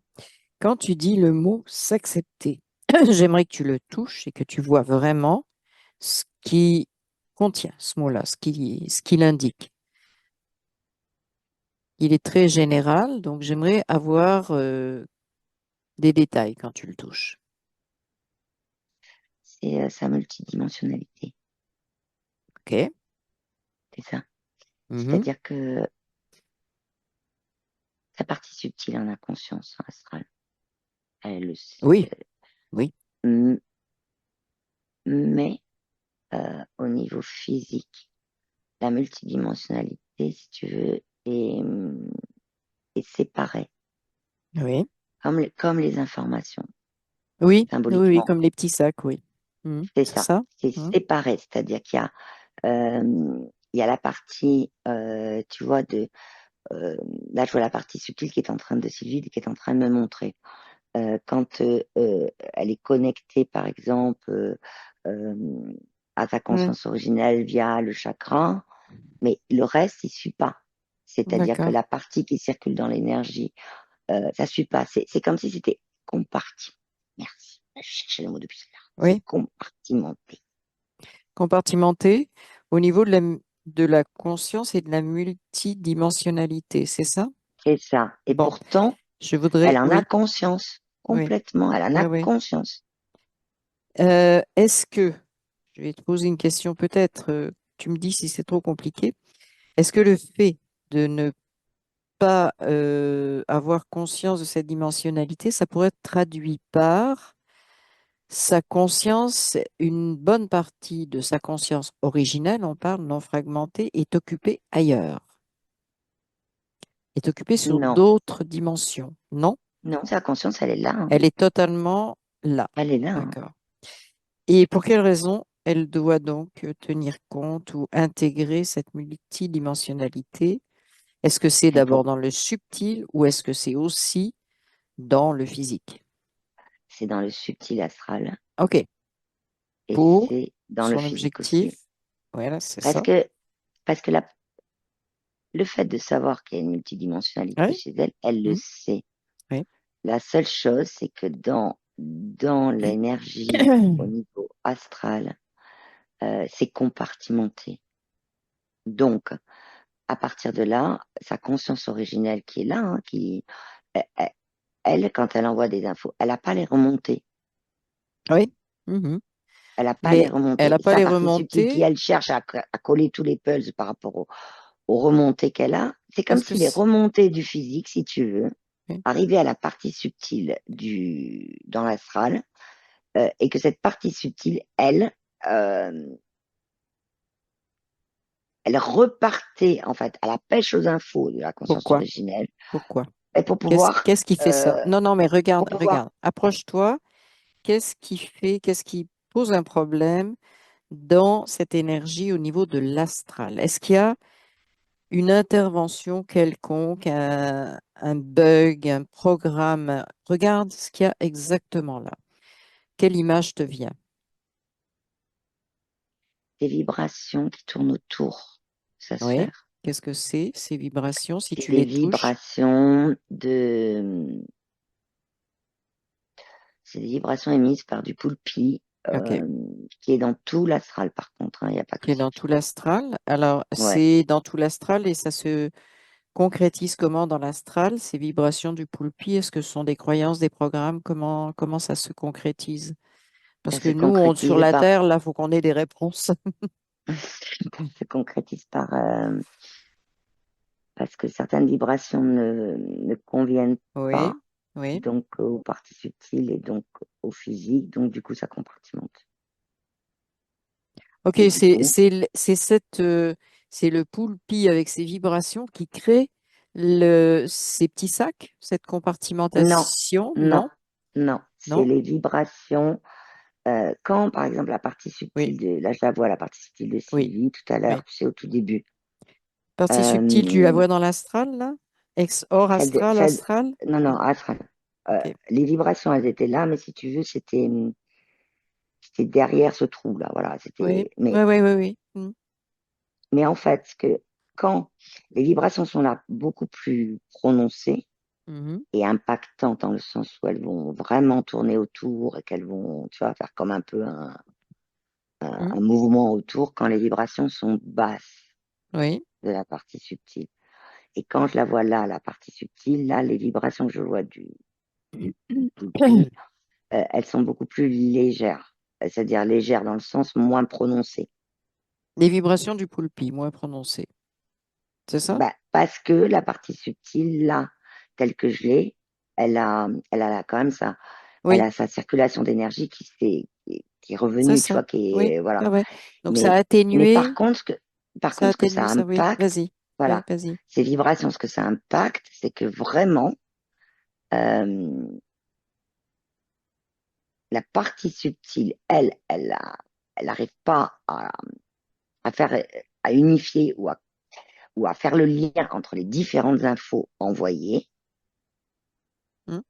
Quand tu dis le mot s'accepter, j'aimerais que tu le touches et que tu vois vraiment ce qui contient ce mot-là, ce qu'il indique. Il est très général, donc j'aimerais avoir des détails quand tu le touches. C'est sa multidimensionnalité, OK? c'est ça. Mhm. C'est-à-dire que sa partie subtile en a conscience astrale. Elle le Oui, sait. oui, M- Mais au niveau physique, la multidimensionnalité, si tu veux, est séparée, oui, comme les informations, oui, oui, oui, symboliquement. comme les petits sacs, oui. Mhm. C'est C'est ça. ça? C'est Mhm. séparé, c'est-à-dire il y a la partie, tu vois, euh, là, je vois la partie subtile qui est en train de Sylvie, qui est en train de me montrer. Quand elle est connectée, par exemple, euh, à sa Mhm. conscience originelle via le chakra, mais le reste, il suit pas. C'est-à-dire que D'accord. la partie qui circule dans l'énergie, ça suit pas. C'est comme si c'était comparti. Merci. Je cherchais le mot depuis tout à l'heure. C'est Oui, compartimenté. compartimenté au niveau de la conscience et de la multidimensionnalité, c'est ça? C'est ça. Et Bon, pourtant, je voudrais, elle en a oui, conscience. oui, Complètement. Elle en oui, a oui. conscience. Est-ce que, je vais te poser une question peut-être, tu me dis si c'est trop compliqué, est-ce que le fait de ne pas avoir conscience de cette dimensionnalité, ça pourrait être traduit par sa conscience, une bonne partie de sa conscience originelle, on parle non fragmentée, est occupée ailleurs, est occupée sur Non. d'autres dimensions. Non, Non, sa conscience, elle est là, hein. elle est totalement là. Elle est là, hein. D'accord. Et pour quelle raison elle doit donc tenir compte ou intégrer cette multidimensionnalité Est-ce que c'est C'est d'abord pour, dans le subtil ou est-ce que c'est aussi dans le physique? c'est dans le subtil astral OK. et Pour c'est dans le son physique aussi. objectif, voilà, c'est Parce ça. que, parce que le fait de savoir qu'il y a une multidimensionnalité Oui, chez elle, elle le mm, sait. oui. La seule chose, c'est que dans l'énergie au niveau astral, c'est compartimenté. Donc, à partir de là, sa conscience originelle qui est là, hein, elle, elle, quand elle envoie des infos, elle n'a pas les remontées. Oui. Mhm. Elle n'a pas les Mais elle remontées. n'a pas Sa les partie subtile qui, remontées. elle, cherche à coller tous les puzzles par rapport aux remontées qu'elle a, c'est comme Est-ce que si les c'est... remontées du physique, si tu veux, Oui. arrivaient à la partie subtile dans l'astral, et que cette partie subtile, euh, elle repartait en fait à la pêche aux infos de la conscience Pourquoi? originelle, Pourquoi? et Qu'est-ce qui fait ça? euh, Non, non, mais pour regarde, pouvoir regarde. Approche-toi. Qu'est-ce qui pose un problème dans cette énergie au niveau de l'astral? Est-ce qu'il y a une intervention quelconque, un bug, un programme? Regarde ce qu'il y a exactement là. Quelle image te vient? des vibrations qui tournent autour de sa Oui. sphère. Qu'est-ce que c'est, ces vibrations, si C'est tu des les touches? vibrations c'est des vibrations émises par du poulpi, OK. qui est dans tout l'astral par contre, hein, il n'y a pas que Qui est dans subtil. tout l'astral. Alors, Ouais, c'est dans tout l'astral et ça se concrétise comment dans l'astral, ces vibrations du poulpi? Est-ce que ce sont des croyances, des programmes? Comment ça se concrétise? Parce ça que se nous, sur concrétise la par, Terre, là, il faut qu'on ait des réponses. ça se concrétise par, parce que certaines vibrations ne conviennent Oui, pas oui. donc aux parties subtiles et donc au physique, donc du coup ça compartimente. OK, Et du coup, c'est le poulpi avec ses vibrations qui crée ces petits sacs, cette non, compartimentation, non, non? non, c'est Non? les vibrations. Quand, par exemple, la partie Oui, subtile là, je la vois, la partie subtile de oui, Sylvie, tout à l'heure, oui. tu sais, au tout début, Partie subtile, tu la euh, vois dans l'astral, là? Hors astral, astral? non, non, Non. astral. OK. Les vibrations, elles étaient là, mais si tu veux, c'était derrière ce trou-là, voilà, Oui, c'était, oui, oui, oui, oui. Mm. mais en fait, quand les vibrations sont là, beaucoup plus prononcées Mhm. et impactantes, dans le sens où elles vont vraiment tourner autour et qu'elles vont, tu vois, faire comme un peu Mm. un mouvement autour quand les vibrations sont basses Oui. de la partie subtile. Et quand je la vois là, la partie subtile, là, les vibrations que je vois du poulpi, elles sont beaucoup plus légères. C'est-à-dire légères dans le sens moins prononcé. Les vibrations du poulpi, moins prononcées. C'est ça? Bah, parce que la partie subtile, là, telle que je l'ai, elle a quand même elle Oui, a sa circulation d'énergie qui est c'est revenue, tu ça. vois, qui Oui, est, voilà. ah ouais. Donc ça a Mais atténué, par contre, ce que ça ça, oui. impacte, Vas-y. Oui, voilà, vas-y. ces vibrations, ce que ça impacte, c'est que vraiment, euh, la partie subtile, elle n'arrive pas à faire, à unifier ou à faire le lien entre les différentes infos envoyées. Mm.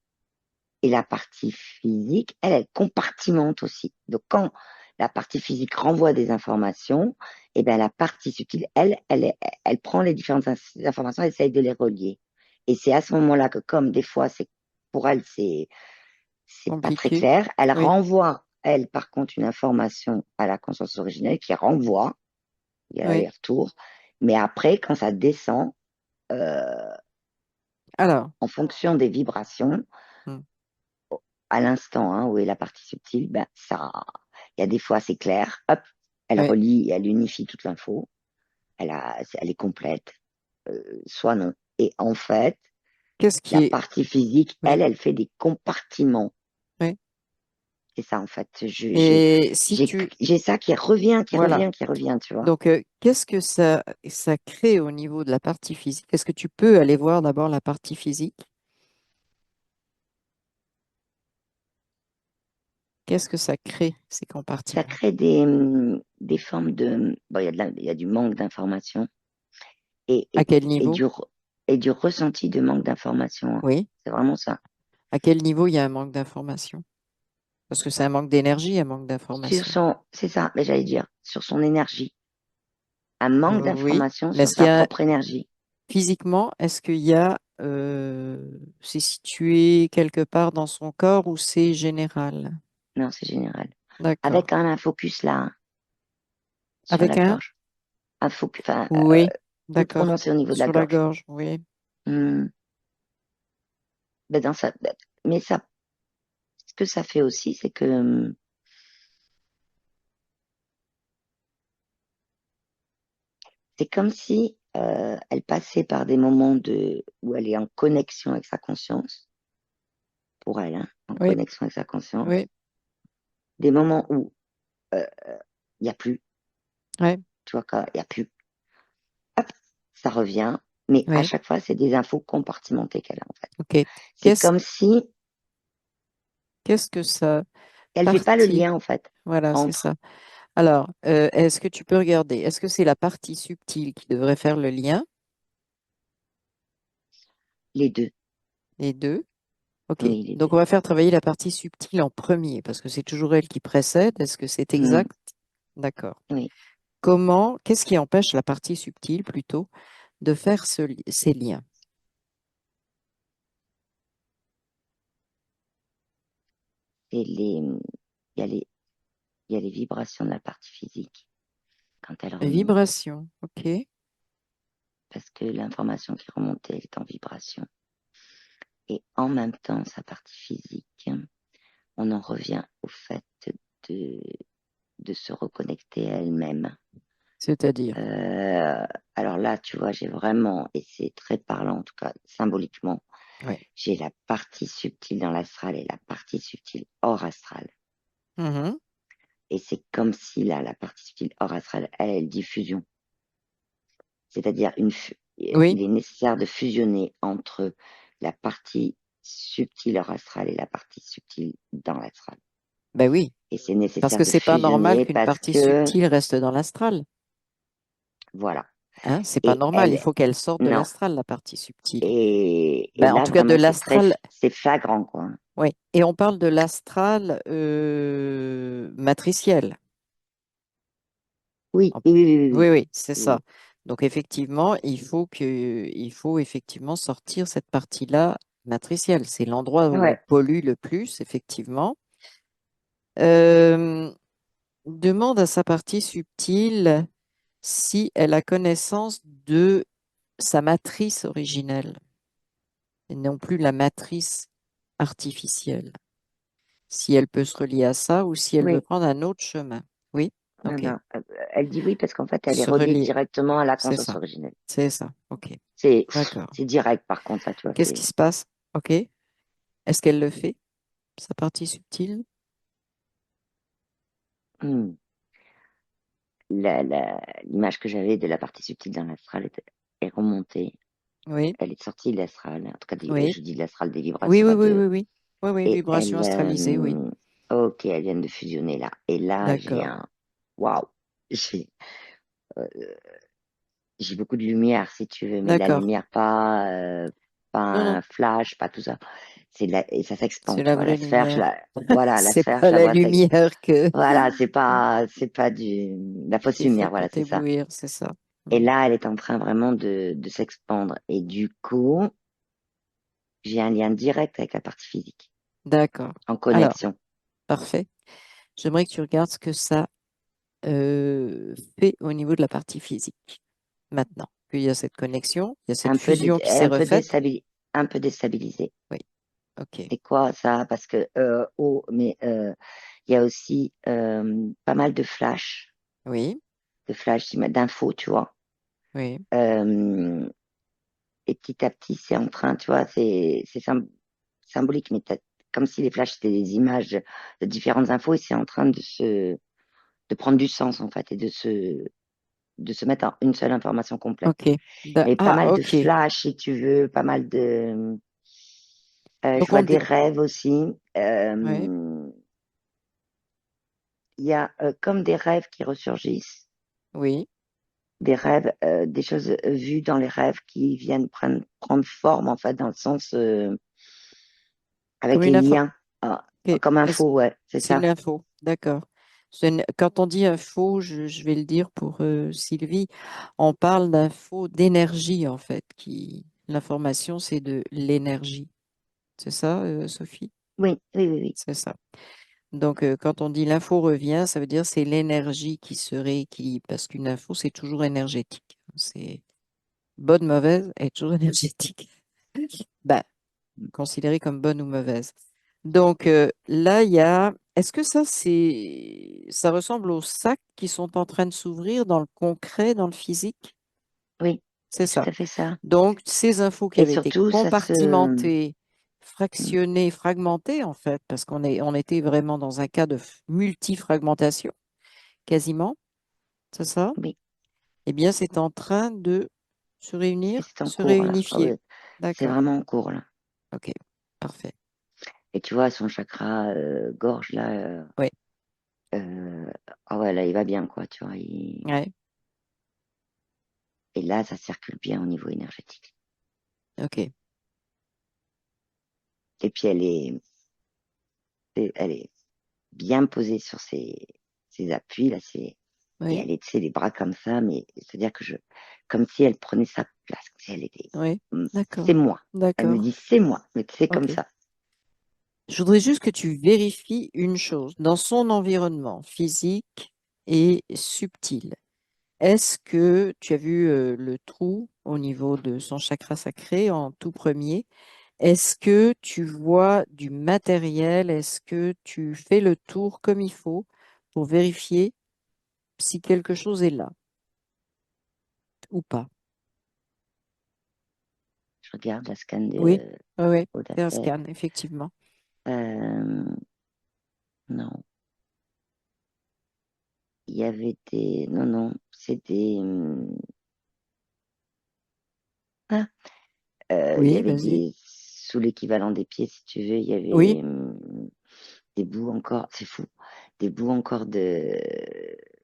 Et la partie physique, elle compartimente aussi. Donc, quand la partie physique renvoie des informations, et bien la partie subtile, elle prend les différentes informations et essaye de les relier. Et c'est à ce moment-là que, comme des fois, pour elle, c'est pas très Compliqué. clair, elle Oui, renvoie, elle, par contre, une information à la conscience originelle qui renvoie, il y a oui. l'aller-retour. Mais après, quand ça descend, euh, Alors, en fonction des vibrations, mm, à l'instant, hein, où est la partie subtile, ben, il y a des fois c'est clair, hop, elle oui. relie et elle unifie toute l'info, elle est complète, soit non. Et en fait, Qu'est-ce qui la est... partie physique, Oui, elle fait des compartiments. oui. C'est ça, en fait. Et si tu... J'ai ça qui revient, qui Voilà. revient, qui revient, tu vois. Donc, qu'est-ce que ça crée au niveau de la partie physique? Est-ce que tu peux aller voir d'abord la partie physique? Qu'est-ce que ça crée, ces Ça compartiments? crée des formes de. Bon, il y a du manque d'information et, À et, quel et niveau? et du ressenti de manque d'information, hein. Oui. C'est vraiment ça. À quel niveau il y a un manque d'information? Parce que c'est un manque d'énergie, un manque Sur d'information. son, c'est ça, mais j'allais dire, sur son énergie. Un manque Oui. d'information Mais sur est-ce qu'il sa y a propre énergie. physiquement, est-ce qu'il y a c'est situé quelque part dans son corps ou c'est général? Non, c'est général. D'accord. Avec quand même un focus là, hein, sur Avec la un? gorge. Un focus, enfin, Oui. plus D'accord. prononcé au niveau de la Sur la gorge. gorge, oui. Hmm. Ben, mais ça, ce que ça fait aussi, c'est que c'est comme si elle passait par des moments où elle est en connexion avec sa conscience, pour elle, hein, en Oui. connexion avec sa conscience. Oui. Des moments où il n'y a plus, Oui. tu vois, quand il n'y a plus, hop, ça revient. Mais à Oui. chaque fois, c'est des infos compartimentées qu'elle a, en fait. OK. C'est comme si Qu'est-ce que ça elle fait pas le partie? lien, en fait, Voilà, c'est entre ça. Alors, est-ce que tu peux regarder? Est-ce que c'est la partie subtile qui devrait faire le lien, les deux. les deux? OK. Oui, les Donc, deux. on va faire travailler la partie subtile en premier parce que c'est toujours elle qui précède. Est-ce que c'est Hmm. exact? D'accord. Oui, Qu'est-ce qui empêche la partie subtile plutôt de faire ces liens? et il y a les, il y a les vibrations de la partie physique quand elle remonte, Vibration. OK. parce que l'information qui remontait, elle est en vibration. Et en même temps, sa partie physique, on en revient au fait de, de se reconnecter à elle-même. C'est-à-dire. Euh, alors là, tu vois, j'ai vraiment, et c'est très parlant, en tout cas symboliquement, Oui. j'ai la partie subtile dans l'astral et la partie subtile hors astral. Mhm. Et c'est comme si là, la partie subtile hors astral, elle est diffusion. C'est-à-dire Oui. il est nécessaire de fusionner entre la partie subtile hors astral et la partie subtile dans l'astral. Ben oui. Et c'est Parce nécessaire que de c'est pas normal fusionner qu'une parce partie que, subtile reste dans l'astral. voilà. Hein, c'est pas Et normal. Il elle, faut qu'elle sorte de non. l'astral, la partie subtile. Et Ben, en là, tout cas, de vraiment, l'astral, c'est flagrant, quoi. oui. Et on parle de l'astral matriciel. Oui, En- oui, oui, oui, Oui, oui, oui, c'est oui. ça. Donc effectivement, il faut effectivement sortir cette partie-là matricielle. C'est l'endroit où elle Ouais, pollue le plus, effectivement. Euh, Demande à sa partie subtile si elle a connaissance de sa matrice originelle et non plus la matrice artificielle. Si elle peut se relier à ça ou si elle veut oui. prendre un autre chemin. Oui, Non, ok. non. Elle dit oui parce qu'en fait, elle est Se reliée relier, directement à la c'est conscience ça, originelle. c'est ça. Ok, C'est, d'accord. c'est direct, par contre, là, tu vois, Qu'est-ce qui se passe? Ok. Est-ce qu'elle le fait, sa partie subtile? hmm. L'image que j'avais de la partie subtile dans l'astral est remontée. Oui, Elle est sortie de l'astral. En tout cas, oui, je dis de l'astral des oui, vibrations oui, là, oui, oui, oui. Oui, oui, et vibration astralisée, oui. ok, elles viennent de fusionner là. Et là, D'accord. waouh, j'ai, euh, j'ai beaucoup de lumière, si tu veux, mais la D'accord. lumière pas Non, non, un flash, pas tout ça. Et ça c'est s'expand, tu la vois, vraie lumière. voilà, la C'est sphère, pas je la la vois lumière que voilà, c'est pas la fausse qui fait lumière, voilà, pour c'est ça. t'éblouir, c'est ça. Et Mm. là, elle est en train vraiment de s'expandre. Et du coup, j'ai un lien direct avec la partie physique, D'accord. en Alors, connexion. parfait. J'aimerais que tu regardes ce que ça fait au niveau de la partie physique. Maintenant qu'il y a cette connexion, il y a cette fusion qui s'est refaite. Un peu déstabilisé. Oui, ok. C'est quoi ça? Parce que, mais il y a aussi pas mal Oui, de flash, d'infos, tu vois. oui, Euh, et petit à petit, c'est en train, tu vois, symbolique, mais comme si les flashs étaient des images de différentes infos et c'est en train de prendre du sens, en fait, et de se mettre en une seule information complète. ok. Mais pas Ah, mal de ok. flashs, si tu veux, pas mal de, je Donc vois on des dit, rêves aussi. oui, Il y a comme des rêves qui ressurgissent. oui, des rêves, des choses vues dans les rêves qui viennent prendre forme, en fait, dans le sens Comme avec une les info. liens, Ok. comme info, ouais, c'est C'est une ça. info, d'accord. Quand on dit info, je vais le dire pour Sylvie, on parle d'info d'énergie en fait. L'information, c'est de l'énergie. C'est ça, Sophie? Oui, oui, oui, oui. C'est ça. Donc, quand on dit l'info revient, ça veut dire c'est l'énergie qui se rééquilibre parce qu'une info, c'est toujours énergétique. C'est bonne, mauvaise, elle est toujours énergétique. Ben, considérée comme bonne ou mauvaise. Donc là, il y a. Est-ce que ça ressemble aux sacs qui sont en train de s'ouvrir dans le concret, dans le physique? Oui, C'est c'est tout ça. à fait ça. Donc, ces infos qui Et avaient été surtout, compartimentées, fractionnées, fragmentées, en fait, parce on était vraiment dans un cas de multifragmentation, quasiment, c'est ça? oui, Eh bien, c'est en train de se et réunir, c'est en se cours, là. Ah réunifier. ouais, c'est D'accord. vraiment en cours, là. OK. Parfait. Et tu vois, son chakra gorge, là, Oui. ah ouais, là, il va bien, quoi, tu vois. Ouais. Et là, ça circule bien au niveau énergétique. OK. Et puis, elle est bien posée sur ses appuis, là, et Oui. elle est, tu sais, les bras comme ça, mais c'est-à-dire que comme si elle prenait sa place, comme si elle était, Oui. c'est D'accord. moi. Elle me D'accord. dit, c'est moi, mais c'est comme OK. ça. Je voudrais juste que tu vérifies une chose. Dans son environnement physique et subtil, est-ce que tu as vu le trou au niveau de son chakra sacré en tout premier? Est-ce que tu vois du matériel? Est-ce que tu fais le tour comme il faut pour vérifier si quelque chose est là ou pas? Je regarde la scan Oui, de oui, oui. Fais un Odafé. scan, effectivement. Euh, non, il y avait des, non, non, c'est des, ah, il y Oui, avait vas-y. des, sous l'équivalent des pieds, si tu veux, il y Oui, avait des bouts encore, c'est fou, des bouts encore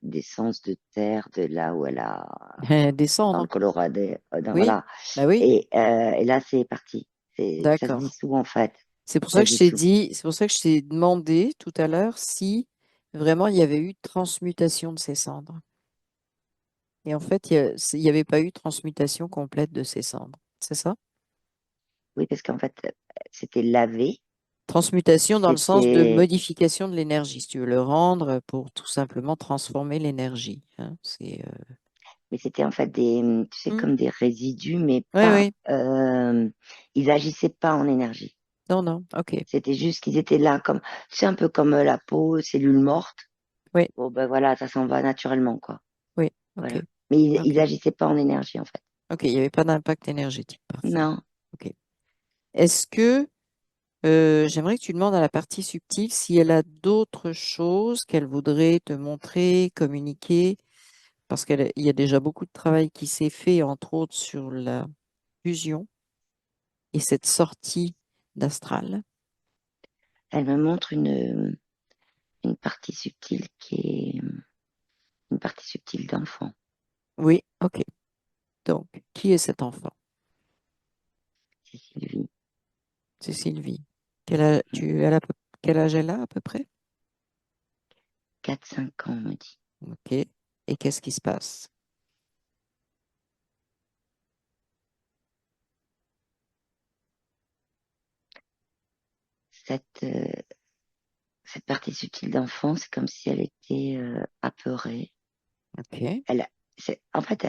d'essence de terre de là où elle a, dans le descendre. Colorado, Oui, voilà. bah oui, Et là, c'est parti. Ça se d'accord. dissout, en fait. C'est pour ça Ça que se je t'ai dissout. dit, c'est pour ça que je t'ai demandé tout à l'heure si vraiment il y avait eu transmutation de ces cendres. Et en fait, il n'y avait pas eu transmutation complète de ces cendres. C'est ça? Oui, parce qu'en fait, c'était lavé. Transmutation dans le sens de C'était, modification de l'énergie, si tu veux le rendre pour tout simplement transformer l'énergie, hein. mais c'était en fait tu sais, Hmm. comme des résidus, mais Oui, pas, oui. ils agissaient pas en énergie. Non, non. OK. C'était juste qu'ils étaient là, comme, c'est un peu comme la peau, cellules mortes. Oui, Bon, ben voilà, ça s'en va naturellement, quoi. oui. OK. Voilà. Mais ils OK. agissaient pas en énergie, en fait. OK. Il n'y avait pas d'impact énergétique. Parfait. Non. OK. Est-ce que j'aimerais que tu demandes à la partie subtile si elle a d'autres choses qu'elle voudrait te montrer, communiquer, parce il y a déjà beaucoup de travail qui s'est fait, entre autres sur la fusion et cette sortie d'astral. Elle me montre une partie subtile qui est une partie subtile d'enfant. Oui, ok. Donc, qui est cet enfant? C'est Sylvie. C'est Sylvie. Quel âge elle a à peu près? 4 5 ans, on me dit. Ok. Et qu'est-ce qui se passe? Cette, euh, cette partie subtile d'enfant, c'est comme si elle était apeurée. Ok. Elle, en fait,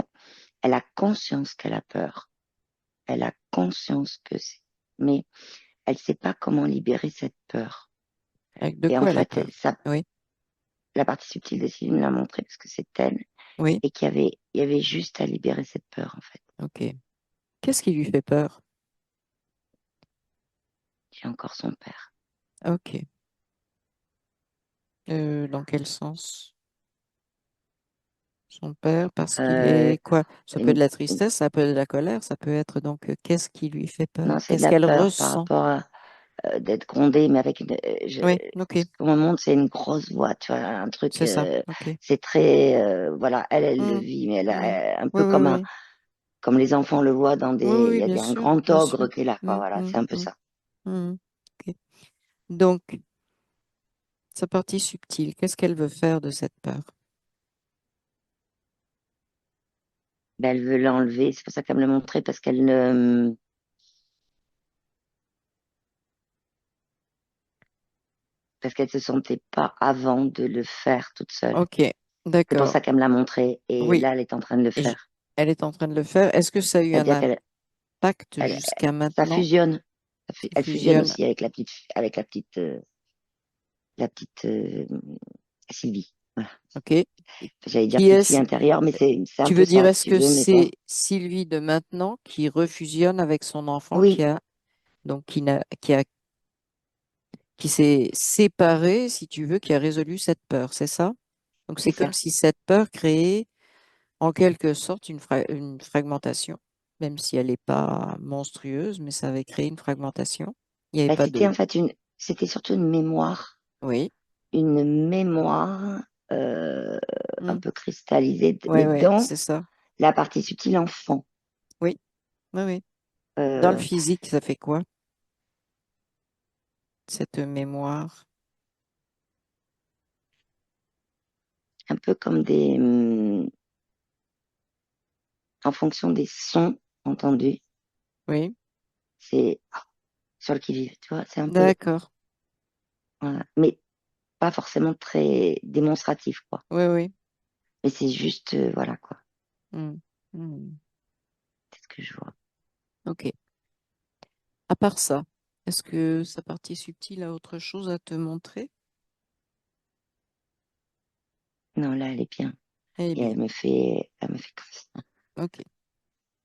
elle a conscience qu'elle a peur. Elle a conscience que c'est. Mais elle sait pas comment libérer cette peur. De Et en quoi elle a fait, peur? Oui, la partie subtile de Sylvie me l'a montré parce que c'est elle. oui. Et il y avait juste à libérer cette peur, en fait. Ok. Qu'est-ce qui lui fait peur? J'ai encore son père. Ok. Dans quel sens? Son père, parce qu'il Euh, est quoi? Ça peut être une- de la une- tristesse, ça peut être de la colère, ça peut être donc qu'est-ce qui lui fait peur? non, c'est de Qu'est-ce la qu'elle peur par ressent? rapport d'être grondée, mais avec Oui, ok, ce qu'on me montre, c'est une grosse voix, tu vois, un truc, c'est ça. Ok. c'est très, voilà, elle le Mm, vit, mais elle mm. a un Oui, peu oui, comme oui. comme les enfants le voient dans Oui, il oui, y a bien un sûr, grand bien sûr. ogre qui est là, quoi, Mm, voilà, mm, c'est un peu mm, ça. mm. Ok. Donc, sa partie subtile, qu'est-ce qu'elle veut faire de cette peur? Ben, elle veut l'enlever, c'est pour ça qu'elle me l'a montré, parce qu'elle se sentait pas avant de le faire toute seule. Ok, C'est pour d'accord. ça qu'elle me l'a montré, et Oui, là, elle est en train de le et faire. elle est en train de le faire. Est-ce que ça a eu un C'est-à-dire qu'elle, impact elle, jusqu'à ça maintenant? fusionne. Ça Elle fusionne fusionne. aussi avec la petite Sylvie. Voilà. Ok. Et J'allais dire qui petite fille est-ce? intérieure, mais c'est un Tu peu veux dire, ça, si est-ce tu que veux, mais bon. c'est Sylvie de maintenant qui refusionne avec son enfant Oui, donc qui s'est séparé, si tu veux, qui a résolu cette peur, c'est ça? Donc c'est c'est comme ça. si cette peur créait en quelque sorte une fragmentation, même si elle n'est pas monstrueuse, mais ça avait créé une fragmentation. Il n'y avait Bah, pas c'était de... en fait c'était surtout Oui. une mémoire euh, un Mm. peu cristallisée, Ouais, mais ouais, dans c'est ça. la partie subtile enfant. Oui, oui, oui. Dans le Euh, physique, ça fait quoi, cette mémoire? un peu comme en fonction des sons entendus, Oui, c'est sur le qui-vive, tu vois, c'est un peu, d'accord. voilà. Mais pas forcément très démonstratif, quoi. Oui, oui. Mais c'est juste, voilà, quoi. Mm. Mm. C'est ce que je vois. Ok. À part ça, est-ce que sa partie subtile a autre chose à te montrer? Non, là, elle est bien. Elle est Et bien. elle me fait comme ça. Ok.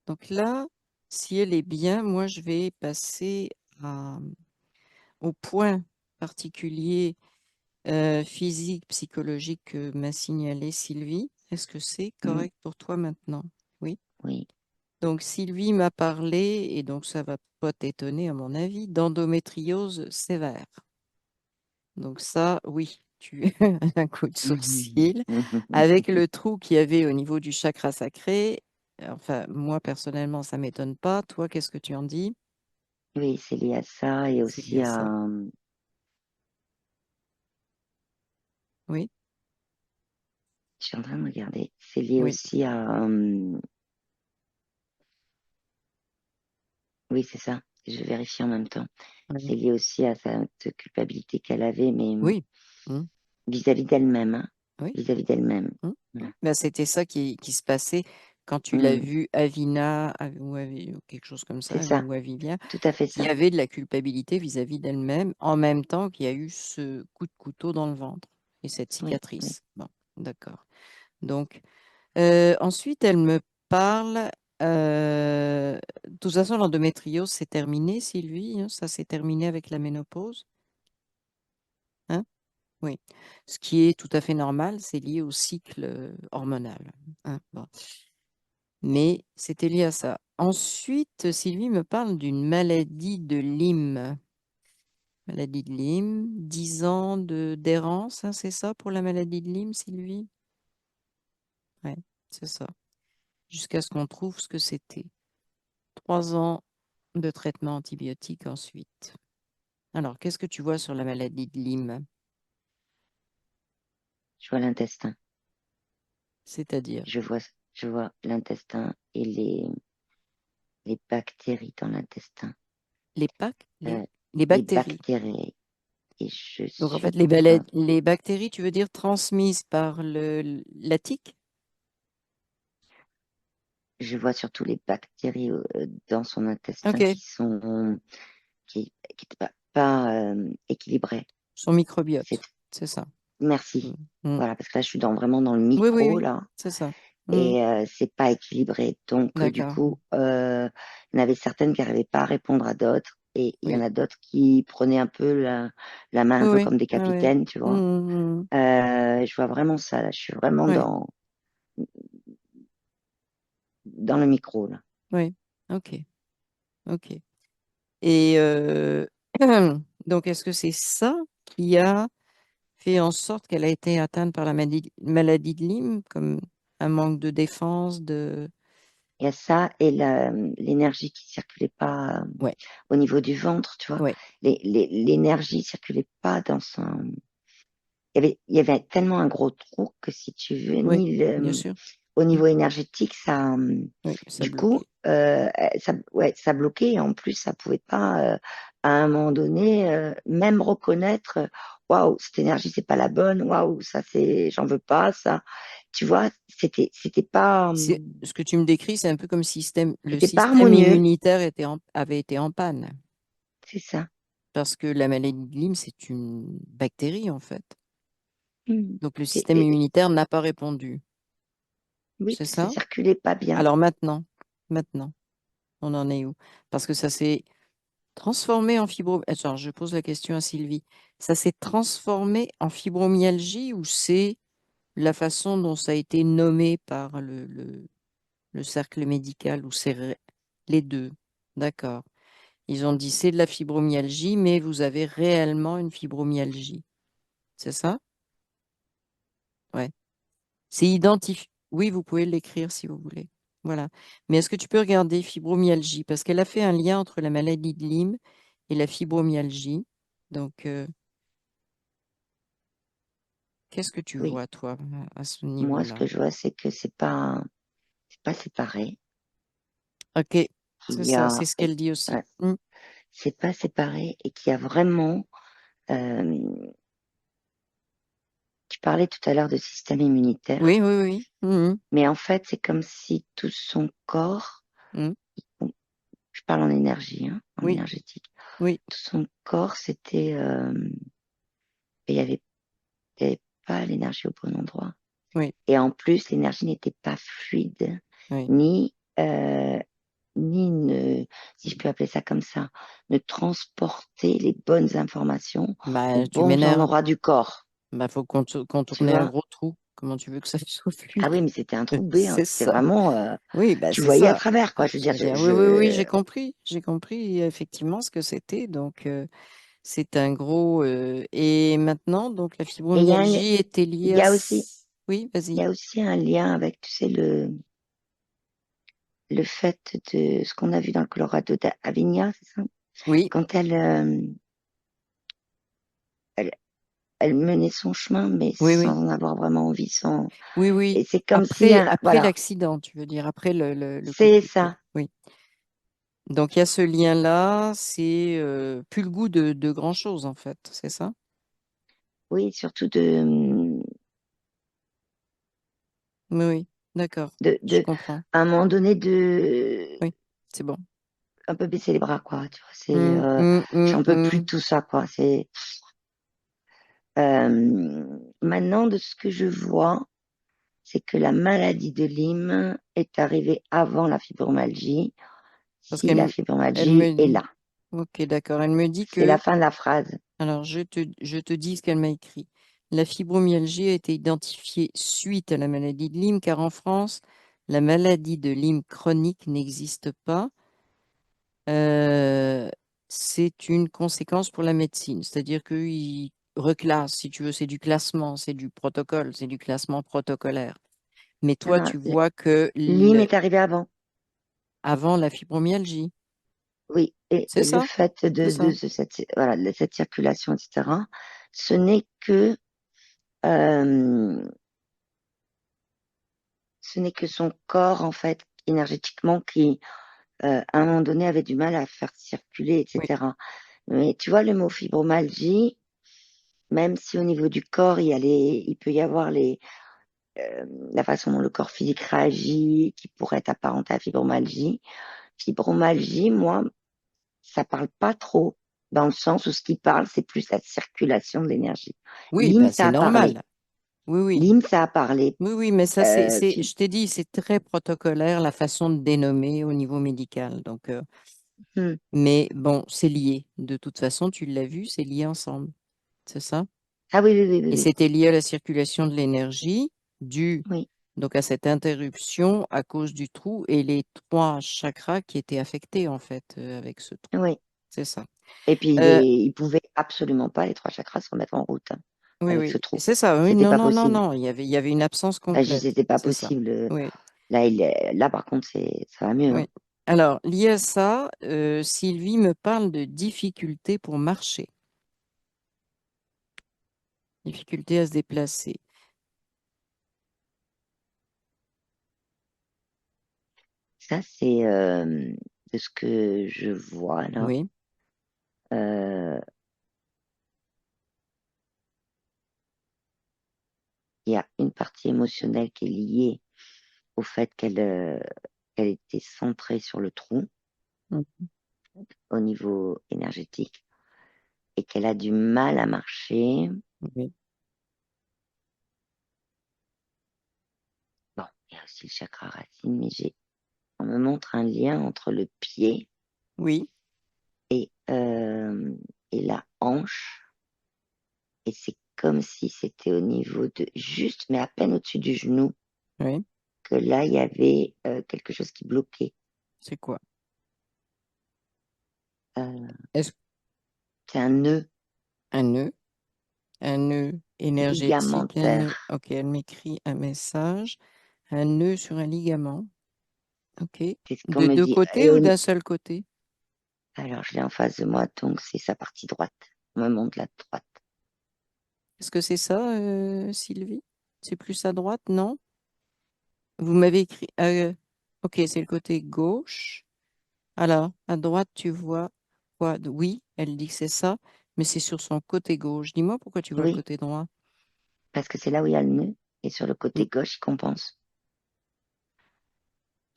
Donc là, si elle est bien, moi, je vais passer au point particulier physique, psychologique que m'a signalé Sylvie. Est-ce que c'est Mm, correct pour toi maintenant? Oui. oui. Donc Sylvie m'a parlé, et donc ça va pas t'étonner à mon avis, d'endométriose sévère. Donc ça, oui, tu as un coup de sourcil avec le trou qu'il y avait au niveau du chakra sacré. Enfin, moi personnellement, ça m'étonne pas. Toi, qu'est-ce que tu en dis? Oui, c'est lié à ça et C'est lié aussi à ça. Oui, je suis en train de regarder, c'est lié oui, aussi oui, c'est ça, je vérifie en même temps. C'est oui, lié aussi à cette culpabilité qu'elle avait, mais oui. Hmm, vis-à-vis d'elle-même, hein, oui. vis-à-vis d'elle-même. Hmm. Voilà. Ben, c'était ça qui se passait quand tu l'as Mm, vu Avina ou quelque chose comme c'est ça, ça, ou Avivia, tout à fait qui ça. avait de la culpabilité vis-à-vis d'elle-même, en même temps qu'il y a eu ce coup de couteau dans le ventre et cette Oui, oui. cicatrice. Bon, d'accord. Donc, ensuite, elle me parle. De toute façon, l'endométriose, c'est terminé, Sylvie, hein, ça s'est terminé avec la ménopause. Hein. Oui. Ce qui est tout à fait normal, c'est lié au cycle hormonal. Hein. Bon. Mais c'était lié à ça. Ensuite, Sylvie me parle d'une maladie de Lyme. Maladie de Lyme, 10 ans d'errance, hein, c'est ça pour la maladie de Lyme, Sylvie? Oui, c'est ça. Jusqu'à ce qu'on trouve ce que c'était. 3 ans de traitement antibiotique ensuite. Alors, qu'est-ce que tu vois sur la maladie de Lyme? Je vois l'intestin. C'est-à-dire Je vois, je vois l'intestin et les bactéries dans l'intestin. les PAC, Euh, les les bactéries. bactéries. Et je Donc, en fait, suis en train, les bactéries, tu veux dire transmises par la tique? je vois surtout les bactéries dans son intestin OK, qui étaient pas équilibrées. son C'est, microbiote, c'est ça. merci. Mm. Mm. Voilà, parce que là, je suis vraiment dans le Oui, oui, micro, oui, là, c'est ça. Mm. et c'est pas équilibré. Donc, du D'accord, coup, il y en avait certaines qui n'arrivaient pas à répondre à d'autres, et il y en oui. a d'autres qui prenaient un peu la main, un Oui, peu oui, comme des oui, oui. capitaines, tu Mm, vois. mm, mm. Je vois vraiment ça, là. Je suis vraiment Oui, dans le micro, là. oui. OK, OK. Et Donc, est-ce que c'est ça qui a fait en sorte qu'elle a été atteinte par la maladie de Lyme, comme un manque de défense, de... Il y a ça et l'énergie qui circulait pas Ouais, au niveau du ventre, tu vois. ouais, L'énergie circulait pas dans son. Il y avait tellement un gros trou que si tu veux, oui, bien sûr. au Mm. niveau énergétique, ça, Oui, ça du coup, bloquait. ça bloquait et en plus, ça pouvait pas, à un moment donné, même reconnaître, waouh, cette énergie, c'est pas la bonne, waouh, ça, j'en veux pas, ça. Tu vois, c'était pas, Ce que tu me décris, c'est un peu comme le c'était pas système harmonieux, immunitaire avait été en panne. c'est ça. Parce que la maladie de Lyme, c'est une bactérie, en fait. Mm. Donc, le Et- système et- immunitaire n'a pas répondu. oui, C'est ça ça? circulait pas bien. Alors maintenant, on en est où? Parce que ça s'est transformé en Attends, je pose la question à Sylvie. Ça s'est transformé en fibromyalgie ou c'est la façon dont ça a été nommé par le cercle médical ou les deux? D'accord. Ils ont dit c'est de la fibromyalgie, mais vous avez réellement une fibromyalgie. C'est ça? Ouais. C'est identifié. Oui, vous pouvez l'écrire si vous voulez. Voilà. Mais est-ce que tu peux regarder fibromyalgie? Parce qu'elle a fait un lien entre la maladie de Lyme et la fibromyalgie. Donc, qu'est-ce que tu Oui, vois, toi, à ce moi, ce niveau-là? que je vois, c'est que c'est pas séparé. Ok, c'est Il y ça, a, c'est ce qu'elle dit aussi. ouais, Mm. c'est pas séparé et qu'il y a vraiment, euh, tu parlais tout à l'heure de système immunitaire, Oui, oui, oui. Mhm, mais en fait, c'est comme si tout son corps, mhm. bon, je parle en énergie, hein, en Oui, énergétique, oui, tout son corps, il y avait pas l'énergie au bon endroit. oui, Et en plus, l'énergie n'était pas fluide, oui. ni, si je peux appeler ça comme ça, ne transporter les bonnes informations aux Bah, tu bons m'énerves. endroits du corps. Bah, faut Tu contourner un vois? gros trou. Comment tu veux que ça soit Ah fluide? oui, mais c'était un trou béant. C'est C'était ça. vraiment, Oui, bah, tu c'est voyais à ça. travers, quoi. Je veux dire, C'est-à-dire, oui, oui, oui, j'ai compris effectivement ce que c'était. Donc, c'est un gros. Et maintenant, donc, la et fibromyalgie était il liée y a aussi, Oui, il y vas-y. a aussi un lien avec, tu sais, le fait de ce qu'on a vu dans le Colorado d'Avinia, c'est ça? Oui, Quand elle, elle menait son chemin, mais oui, oui, sans en avoir vraiment envie, oui, oui. et c'est comme si, Après voilà, l'accident, tu veux dire, après le coup de c'est pied. ça. Oui. Donc, il y a ce lien-là. C'est plus le goût de grand-chose, en fait. C'est ça? Oui, surtout Oui, oui. D'accord. de, Je de, comprends. à un moment donné, Oui, c'est bon. un peu baisser les bras, quoi. Tu vois, Hum, hum, hum, j'en peux plus de hum. tout ça, quoi. Maintenant, de ce que je vois, c'est que la maladie de Lyme est arrivée avant la fibromyalgie, Parce si la elle fibromyalgie est me... là. Ok, d'accord. Elle me dit C'est la que... fin de la phrase. Alors, je te dis ce qu'elle m'a écrit. La fibromyalgie a été identifiée suite à la maladie de Lyme, car en France, la maladie de Lyme chronique n'existe pas. Euh, c'est une conséquence pour la médecine. C'est-à-dire qu'ils reclassent, si tu veux, c'est du classement, c'est du protocole, c'est du classement protocolaire. Mais Non, toi, non, tu vois que Lyme est arrivé avant. avant la fibromyalgie, Oui, c'est et le ça, fait c'est ça. voilà, de cette circulation, etc., ce n'est que, euh, ce n'est que son corps, en fait, énergétiquement, qui, à un moment donné, avait du mal à faire circuler, Oui, etc. Mais tu vois, le mot fibromyalgie, même si au niveau du corps, il peut y avoir la façon dont le corps physique réagit, qui pourrait être apparente à la fibromyalgie. Fibromyalgie, moi, ça parle pas trop, dans le sens où ce qui parle, c'est plus la circulation de l'énergie. oui, Lyme, ben ça c'est a parlé. normal. Oui, oui. Lyme, ça a parlé. Oui, oui, mais ça, Euh, je fi- t'ai dit, c'est très protocolaire la façon de dénommer au niveau médical. Donc, hmm. mais bon, c'est lié. De toute façon, tu l'as vu, c'est lié ensemble. C'est ça? Ah oui, oui, oui, oui, Et oui. c'était lié à la circulation de l'énergie due Oui, donc à cette interruption à cause du trou et les trois chakras qui étaient affectés en fait avec ce trou. oui. C'est ça. Et puis, Euh, il pouvait absolument pas, les trois chakras, se remettre en route, hein, oui, avec ce oui, trou. c'est ça. Oui, C'était non, pas non, non, possible. non. Il y avait une absence Là, je dis, complète. c'était pas C'est ça. possible. Oui, Là, là, par contre, ça va mieux, oui. hein. Alors, lié à ça, Sylvie me parle de difficultés pour marcher, difficultés à se déplacer. Ça, c'est de ce que je vois là. Oui, Euh, il y a une partie émotionnelle qui est liée au fait qu'elle était centrée sur le trou mm, au niveau énergétique et qu'elle a du mal à marcher. oui, Bon, il y a aussi le chakra racine, mais on me montre un lien entre le pied oui, et, euh, et la hanche. Et c'est comme si c'était au niveau de juste, mais à peine au-dessus du genou, oui. que là, il y avait quelque chose qui bloquait. C'est quoi? Euh, Est-ce c'est un nœud un nœud énergétique, un nœud. ligamentaire. Ok, elle m'écrit un message. Un nœud sur un ligament. Ok. C'est ce qu'on De me deux dit. côtés ou d'un seul côté? Alors, je l'ai en face de moi, donc c'est sa partie droite. On me montre la droite. Est-ce que c'est ça, Sylvie? C'est plus à droite, non? Vous m'avez écrit. Ok, c'est le côté gauche. Alors, à droite, tu vois quoi? Oui, elle dit que c'est ça, mais c'est sur son côté gauche. Dis-moi pourquoi tu vois le Oui, côté droit. parce que c'est là où il y a le nœud. Et sur le côté Mm. gauche, il compense.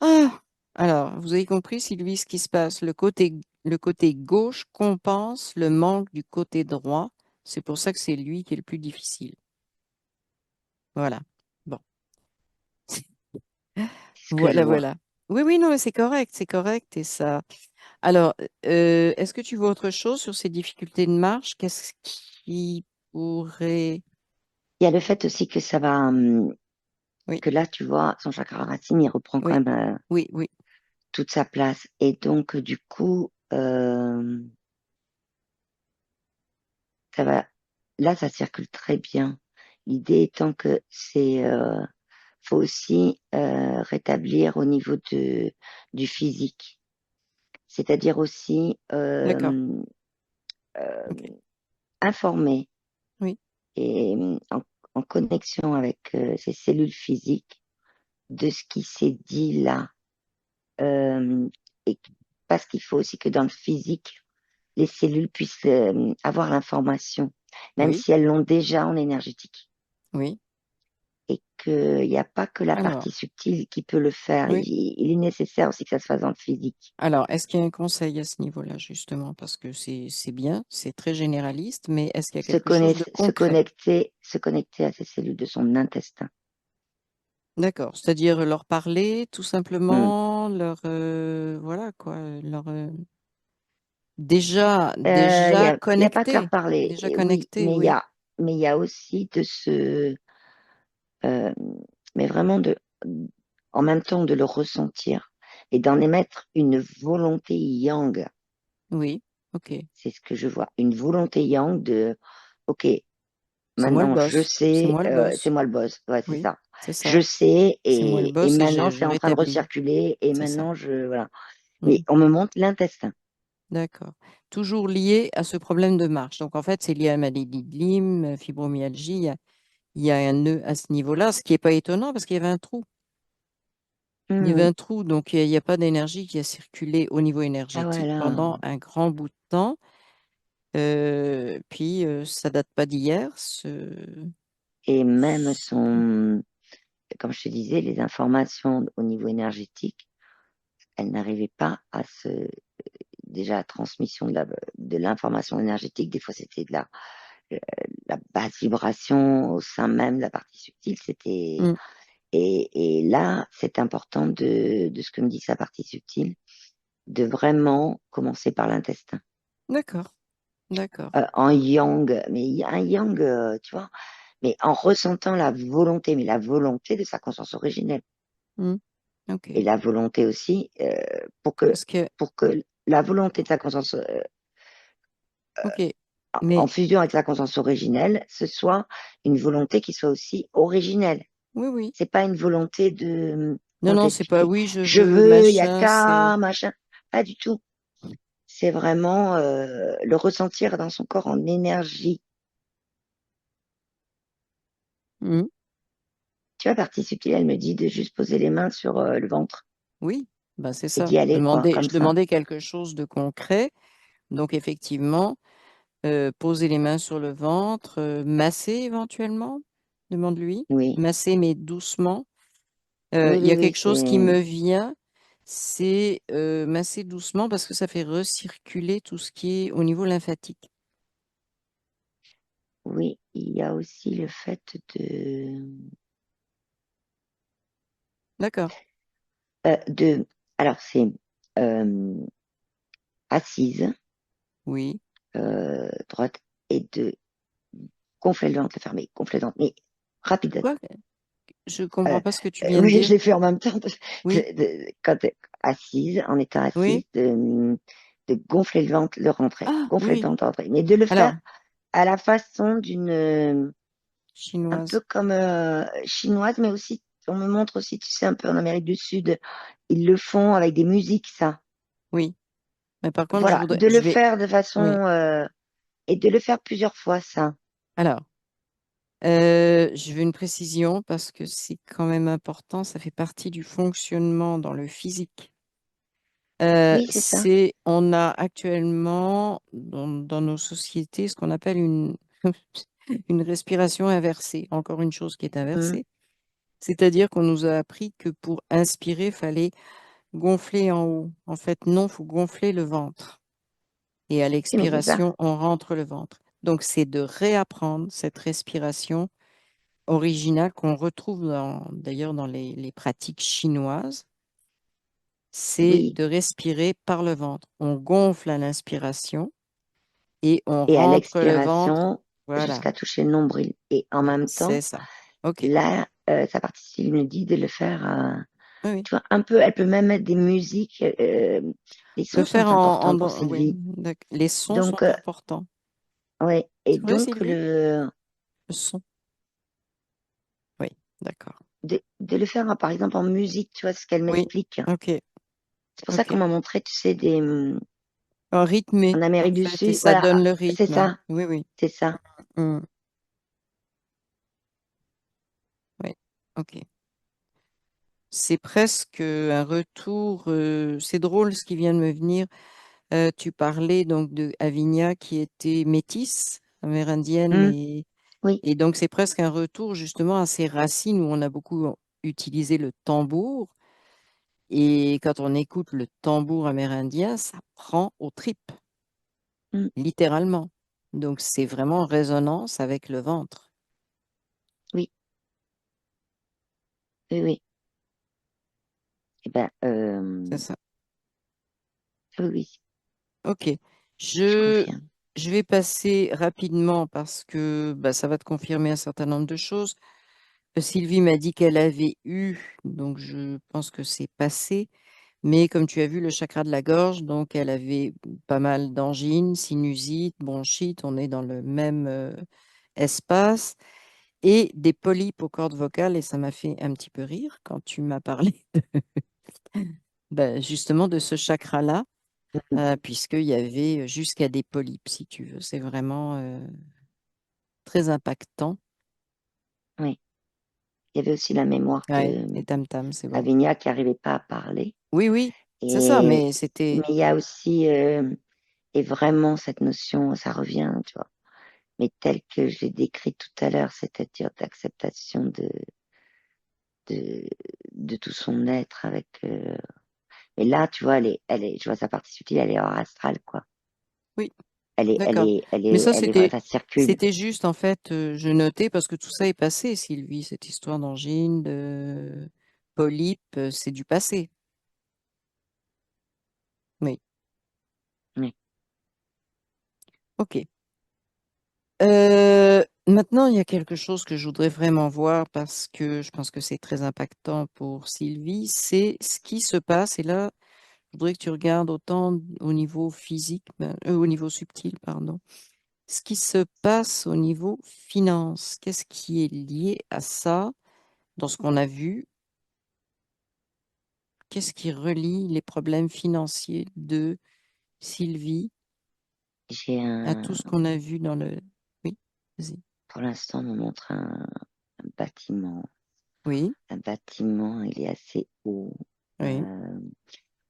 Ah! Alors, vous avez compris, Sylvie, ce qui se passe. Le côté gauche compense le manque du côté droit. C'est pour ça que c'est lui qui est le plus difficile. Voilà. Bon. C'est ce que je Voilà, vois. voilà. Oui, oui, non, mais c'est correct, et ça. Alors, est-ce que tu vois autre chose sur ces difficultés de marche? Qu'est-ce qui pourrait... Il y a le fait aussi que ça va, Oui, que là, tu vois, son chakra racine, il reprend quand oui, même oui, oui, toute sa place. Et donc, du coup, ça va, là, ça circule très bien. L'idée étant que faut aussi rétablir au niveau du physique. C'est-à-dire aussi d'accord. Ok, informer oui, et en connexion avec ses cellules physiques de ce qui s'est dit là. Euh, et parce qu'il faut aussi que dans le physique, les cellules puissent avoir l'information, même oui, si elles l'ont déjà en énergétique. oui. Et qu'il n'y a pas que la Alors, partie subtile qui peut le faire. oui. Il est nécessaire aussi que ça se fasse dans le physique. Alors, est-ce qu'il y a un conseil à ce niveau-là, justement? Parce que c'est bien, c'est très généraliste, mais est-ce qu'il y a quelque chose de concret? Se connecter à ces cellules de son intestin. D'accord, c'est-à-dire leur parler tout Hmm. simplement, voilà quoi, déjà Il y a pas que leur parler, déjà oui, connecté, oui, mais il y a aussi euh, mais vraiment en même temps de le ressentir et d'en émettre une volonté yang. oui, ok, C'est ce que je vois, une volonté yang ok, c'est moi le maintenant je boss, c'est sais, moi le c'est boss, moi le boss, ouais, c'est oui, ça. c'est Je ça, sais c'est moi le et boss et maintenant je c'est en train de rétablis, recirculer et c'est ça, maintenant voilà. hmm, Mais on me montre l'intestin. d'accord. Toujours lié à ce problème de marche. Donc en fait, c'est lié à maladie de Lyme, fibromyalgie, il y a un nœud à ce niveau-là, ce qui n'est pas étonnant parce qu'il y avait un trou. Il y avait Hmm. un trou, donc il n'y a pas d'énergie qui a circulé au niveau Ah énergétique voilà. pendant un grand bout de temps. Puis, ça date pas d'hier. Et même comme je te disais, les informations au niveau énergétique, elles n'arrivaient pas déjà la transmission de l'information énergétique, des fois c'était euh, la basse vibration au sein même de la partie subtile, Hmm, et là, c'est important de ce que me dit sa partie subtile, de vraiment commencer par l'intestin. d'accord, d'accord. En yang, mais il y a un yang, tu vois, mais en ressentant la volonté, mais la volonté de sa conscience originelle. Hmm, ok. Et la volonté aussi, pour que, Parce que, pour que la volonté de sa conscience Ok. en Mais fusion avec sa conscience originelle, ce soit une volonté qui soit aussi originelle. oui, oui. C'est pas une volonté de, Non, comment non, c'est pas t'expliquer, oui, je je veux, veux, machin, c'est. yaka, machin. Pas du tout. C'est vraiment le ressentir dans son corps en énergie. Mhm. Tu vois, partie subtile, elle me dit de juste poser les mains sur le ventre Oui, ben c'est et ça. d'y aller, quoi, Je comme ça. demandais quelque chose de concret. Donc, effectivement, poser les mains sur le ventre, masser éventuellement, demande-lui. Oui, Masser, mais doucement. oui, Il y oui, a oui, quelque chose qui me c'est, vient, c'est masser doucement parce que ça fait recirculer tout ce qui est au niveau lymphatique. oui, il y a aussi le fait D'accord. de, alors c'est euh, assise, Oui. droite, et de gonfler le ventre, le fermer, gonfler le ventre, mais rapide. Quoi? Je Euh, comprends pas ce que tu viens de oui, je dire. l'ai fait en même temps. Oui, Quand assise, en étant assise, oui. de gonfler le ventre, le rentrer, Ah, gonfler le oui. ventre, le rentrer, mais de le faire Alors, à la façon d'une, un peu chinoise. comme chinoise, mais aussi, on me montre aussi, tu sais, un peu en Amérique du Sud, ils le font avec des musiques, ça. Oui. Mais par contre, Voilà, de je le vais, faire de façon, oui. et de le faire plusieurs fois, ça. Alors, je veux une précision parce que c'est quand même important. Ça fait partie du fonctionnement dans le physique. Oui, c'est ça. On a actuellement dans nos sociétés ce qu'on appelle une respiration inversée. Encore une chose qui est Mm. inversée. C'est-à-dire qu'on nous a appris que pour inspirer, il fallait gonfler en haut. En fait, non, il faut gonfler le ventre. Et à Oui, mais c'est ça. l'expiration, on rentre le ventre. Donc, c'est de réapprendre cette respiration originale qu'on retrouve d'ailleurs dans les pratiques chinoises. C'est Oui. de respirer par le ventre. On gonfle à l'inspiration et on Et à rentre le ventre. l'expiration, Voilà, jusqu'à toucher le nombril. Et en même c'est temps, ça. OK. là, sa partie civile me dit de le faire, Oui, oui. tu vois, un peu, elle peut même mettre des musiques. Les Le sons faire sont importants pour oui, Sylvie. les sons Donc, sont importants. ouais. Et C'est vrai, donc, Sylvie? Le son. Oui, d'accord. de le faire, par exemple, en musique, tu vois, ce qu'elle Oui, m'explique. ok, C'est pour ça qu'on ok. m'a montré, tu sais, Un rythmé, en en Amérique du fait, et Sud. ça donne Voilà, le c'est rythme. ça, Oui, oui. c'est ça. Mm, oui, ok. C'est presque un retour. C'est drôle ce qui vient de me venir. Tu parlais donc de Avinia qui était métisse, amérindienne, Hmm, oui, et donc c'est presque un retour justement à ses racines où on a beaucoup utilisé le tambour. Et quand on écoute le tambour amérindien, ça prend aux tripes, hmm, littéralement. Donc c'est vraiment en résonance avec le ventre. oui, oui, oui. Eh ben, C'est ça. oui, oui, Ok. je Je, confirme. je vais passer rapidement parce que bah, ça va te confirmer un certain nombre de choses. Sylvie m'a dit qu'elle avait eu, donc je pense que c'est passé, mais comme tu as vu, le chakra de la gorge, donc elle avait pas mal d'angines, sinusite, bronchite, on est dans le même espace, et des polypes aux cordes vocales, et ça m'a fait un petit peu rire quand tu m'as parlé ben, justement de ce chakra-là, puisqu'il y avait jusqu'à des polypes, si tu veux. C'est vraiment très impactant. Oui. Il y avait aussi la mémoire Ouais, de et tam-tam, c'est bon. Lavinia qui n'arrivait pas à parler. Oui, oui, c'est ça, Et, mais c'était... mais il y a aussi, et vraiment cette notion, ça revient, tu vois, mais telle que je l'ai décrite tout à l'heure, c'est-à-dire d'acceptation de, de tout son être avec, et là, tu vois, je vois sa partie subtile, elle est hors astral, quoi. Oui, d'accord. Mais ça, Ça circule. c'était juste, en fait, je notais parce que tout ça est passé, Sylvie, cette histoire d'angine, de polype, c'est du passé. Oui, Oui. ok. Maintenant, il y a quelque chose que je voudrais vraiment voir parce que je pense que c'est très impactant pour Sylvie, c'est ce qui se passe. Et là, voudrais que tu regardes autant au niveau physique, au niveau subtil, pardon, ce qui se passe au niveau finance. Qu'est-ce qui est lié à ça dans ce qu'on a vu? Qu'est-ce qui relie les problèmes financiers de Sylvie J'ai à tout un, ce qu'on a vu dans le... Oui, vas-y. pour l'instant, on me montre un bâtiment. Oui, Un bâtiment, il est assez haut. oui, Euh,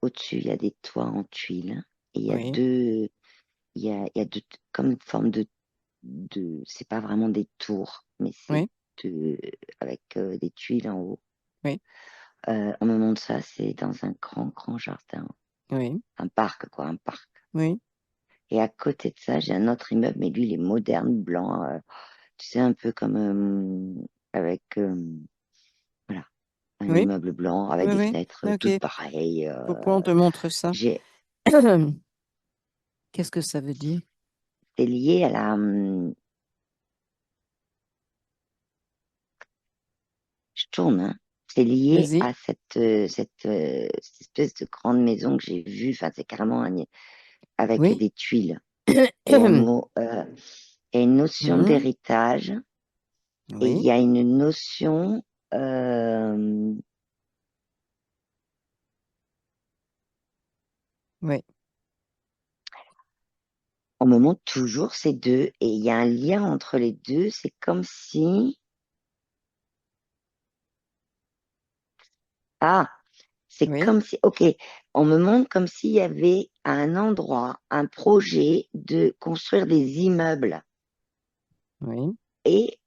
Au-dessus, il y a des toits en tuiles. Et oui, il y a deux, comme une forme c'est pas vraiment des tours, mais c'est oui, avec des tuiles en haut. oui, On me montre ça, c'est dans un grand, grand jardin. oui, Un parc, quoi, un parc. oui, Et à côté de ça, j'ai un autre immeuble, mais lui, il est moderne, blanc. Tu sais, un peu comme avec, voilà, un oui, immeuble blanc avec oui, des oui. fenêtres Ok. toutes pareilles. Pourquoi on te montre ça? J'ai, Qu'est-ce que ça veut dire? c'est lié à je tourne, hein. C'est lié Vas-y. à cette espèce de grande maison que j'ai vue. Enfin, c'est carrément avec Oui. des tuiles et un mot, et une notion Mhm. d'héritage. Et il Oui, y a une notion, euh, oui, on me montre toujours ces deux, et il y a un lien entre les deux. C'est comme si, ah, c'est oui, comme si, ok, on me montre comme s'il y avait à un endroit un projet de construire des immeubles. oui, Et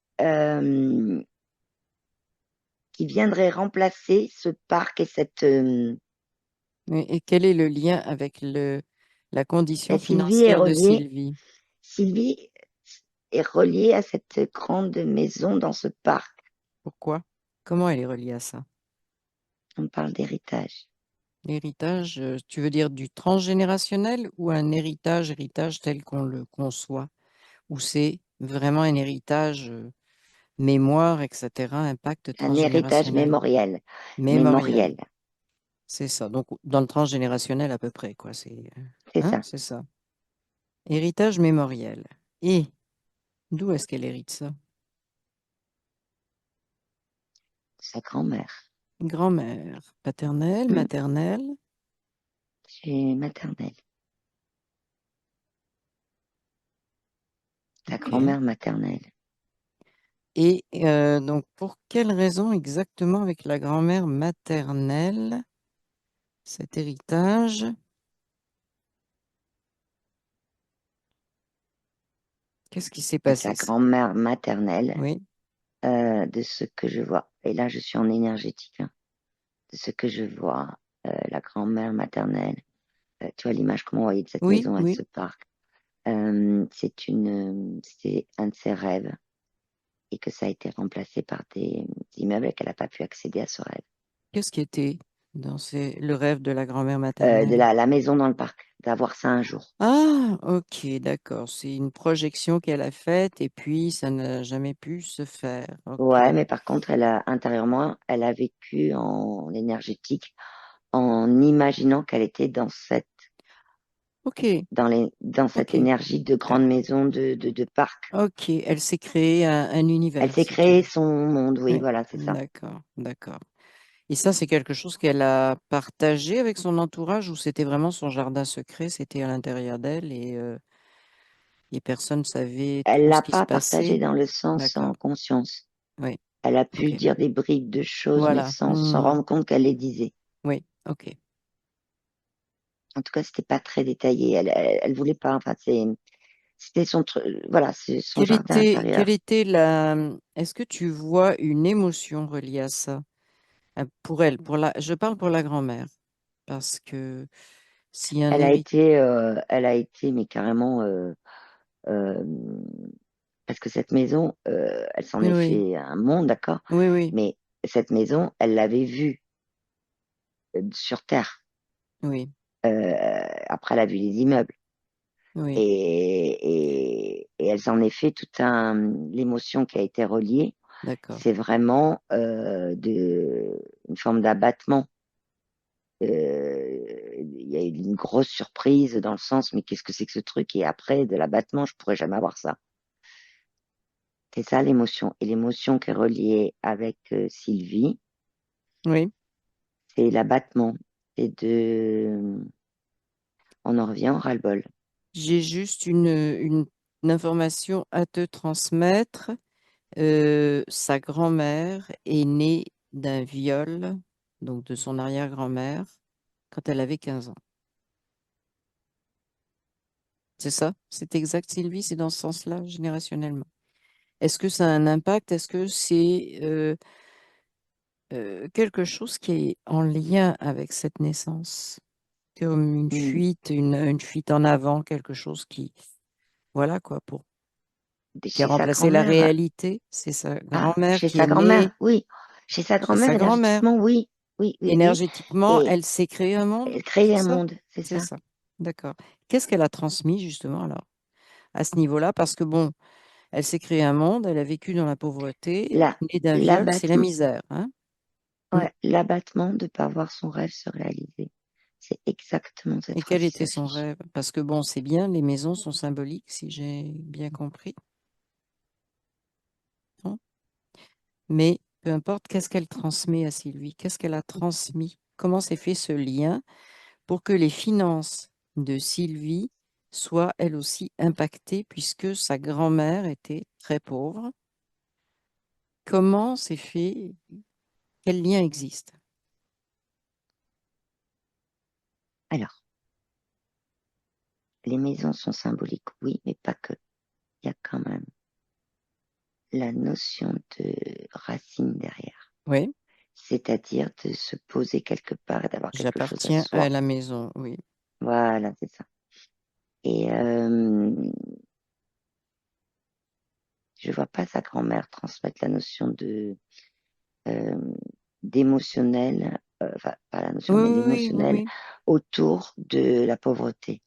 qui viendrait remplacer ce parc et oui. Et quel est le lien avec la condition Sylvie est financière de reliée. Sylvie? Sylvie est reliée à cette grande maison dans ce parc. Pourquoi? Comment elle est reliée à ça? On parle d'héritage. L'héritage, tu veux dire du transgénérationnel ou un héritage tel qu'on le conçoit? Ou c'est vraiment un héritage, mémoire, etc., impact Un héritage transgénérationnel? mémoriel. Mémoriel, Mémoriel, c'est ça. Donc, dans le transgénérationnel à peu près, quoi. c'est Hein, ça. c'est ça. Héritage mémoriel. Et d'où est-ce qu'elle hérite ça? Sa grand-mère. Grand-mère, paternelle, Hmm, maternelle. chez maternelle. Sa Ok. grand-mère maternelle. Et donc, pour quelle raison exactement avec la grand-mère maternelle, cet héritage? Qu'est-ce qui s'est Sa passé? grand-mère maternelle, Oui, de ce que je vois. Et là, je suis en énergétique, hein. De ce que je vois, la grand-mère maternelle. Tu vois l'image, comment on voyait de cette oui, maison avec oui. ce parc. C'est un de ses rêves et que ça a été remplacé par des immeubles et qu'elle n'a pas pu accéder à ce rêve. Qu'est-ce qui était dans le rêve de la grand-mère De maternelle? la maison dans le parc, d'avoir ça un jour. Ah, ok, d'accord. C'est une projection qu'elle a faite et puis ça n'a jamais pu se faire. Ok, Ouais, mais par contre, intérieurement, elle a vécu en énergétique en imaginant qu'elle était ok, dans cette ok. énergie de Euh, grande maison de parc. Ok, elle s'est créée un Elle univers, s'est si tu créée veux. son monde, oui, Oui, voilà, c'est ça. d'accord, d'accord. Et ça, c'est quelque chose qu'elle a partagé avec son entourage ou c'était vraiment son jardin secret, c'était à l'intérieur d'elle et personne ne savait Elle trop ce l'a qui se pas partagé passait? dans le sens D'accord, sans conscience. oui, Elle a pu ok. dire des bribes de choses, mais Voilà, sans s'en hmm, rendre compte qu'elle les disait. oui, ok. En tout cas, c'était pas très détaillé. Elle voulait pas. Enfin, c'était voilà, c'est son jardin Quelle intérieur. était est-ce que tu vois une émotion reliée à ça? Pour elle, je parle pour la grand-mère, parce que si un hérite, Elle a été, mais carrément, euh, parce que cette maison, elle s'en oui, est oui, fait un monde, d'accord. oui, oui, Mais cette maison, elle l'avait vue sur Terre. oui, Après, elle a vu les immeubles. oui, Et elle s'en est fait l'émotion qui a été reliée. d'accord. C'est vraiment une forme d'abattement il y a eu une grosse surprise dans le sens, mais qu'est-ce que c'est que ce truc? Et après, de l'abattement, je pourrais jamais avoir ça. C'est ça l'émotion. Et l'émotion qui est reliée avec Sylvie, Oui. c'est l'abattement. C'est de... On en revient au ras-le-bol. J'ai juste une information à te transmettre. Sa grand-mère est née d'un viol, donc de son arrière-grand-mère, quand elle avait 15 ans. C'est ça? C'est exact, Sylvie? C'est dans ce sens-là, générationnellement. Est-ce que ça a un impact? Est-ce que c'est quelque chose qui est en lien avec cette naissance? Comme Hmm. une fuite en avant, quelque chose qui, voilà quoi, qui a Chez sa remplacé la grand-mère, réalité. C'est sa ah, grand-mère chez qui est sa née grand-mère, oui. Chez sa chez sa grand-mère, grand-mère. énergétiquement, oui. Oui, oui, oui. Énergétiquement, Et elle s'est créée un monde, elle crée c'est un ça? monde, c'est C'est ça. ça. D'accord. Qu'est-ce qu'elle a transmis justement alors à ce niveau-là? Parce que bon, elle s'est créé un monde, elle a vécu dans la pauvreté, elle La, est née d'un viol, c'est la l'abattement, misère, hein? Mm. ouais, l'abattement de ne pas voir son rêve se réaliser. C'est exactement cette Et quel phrase qui était son s'affiche. rêve? Parce que bon, c'est bien, les maisons sont symboliques, si j'ai bien compris, non? Mais peu importe, qu'est-ce qu'elle transmet à Sylvie? Qu'est-ce qu'elle a transmis? Comment s'est fait ce lien pour que les finances de Sylvie soient elles aussi impactées puisque sa grand-mère était très pauvre? Comment c'est fait? Quel lien existe? Alors, les maisons sont symboliques, oui, mais pas que. Il y a quand même la notion de racine derrière. Oui, C'est-à-dire de se poser quelque part et d'avoir quelque chose à j'appartiens à soi. la maison, oui. Voilà, c'est ça. Et je vois pas sa grand-mère transmettre la notion de euh, d'émotionnel, enfin pas la notion, Oui, mais oui, oui, l'émotionnel oui. autour de la pauvreté.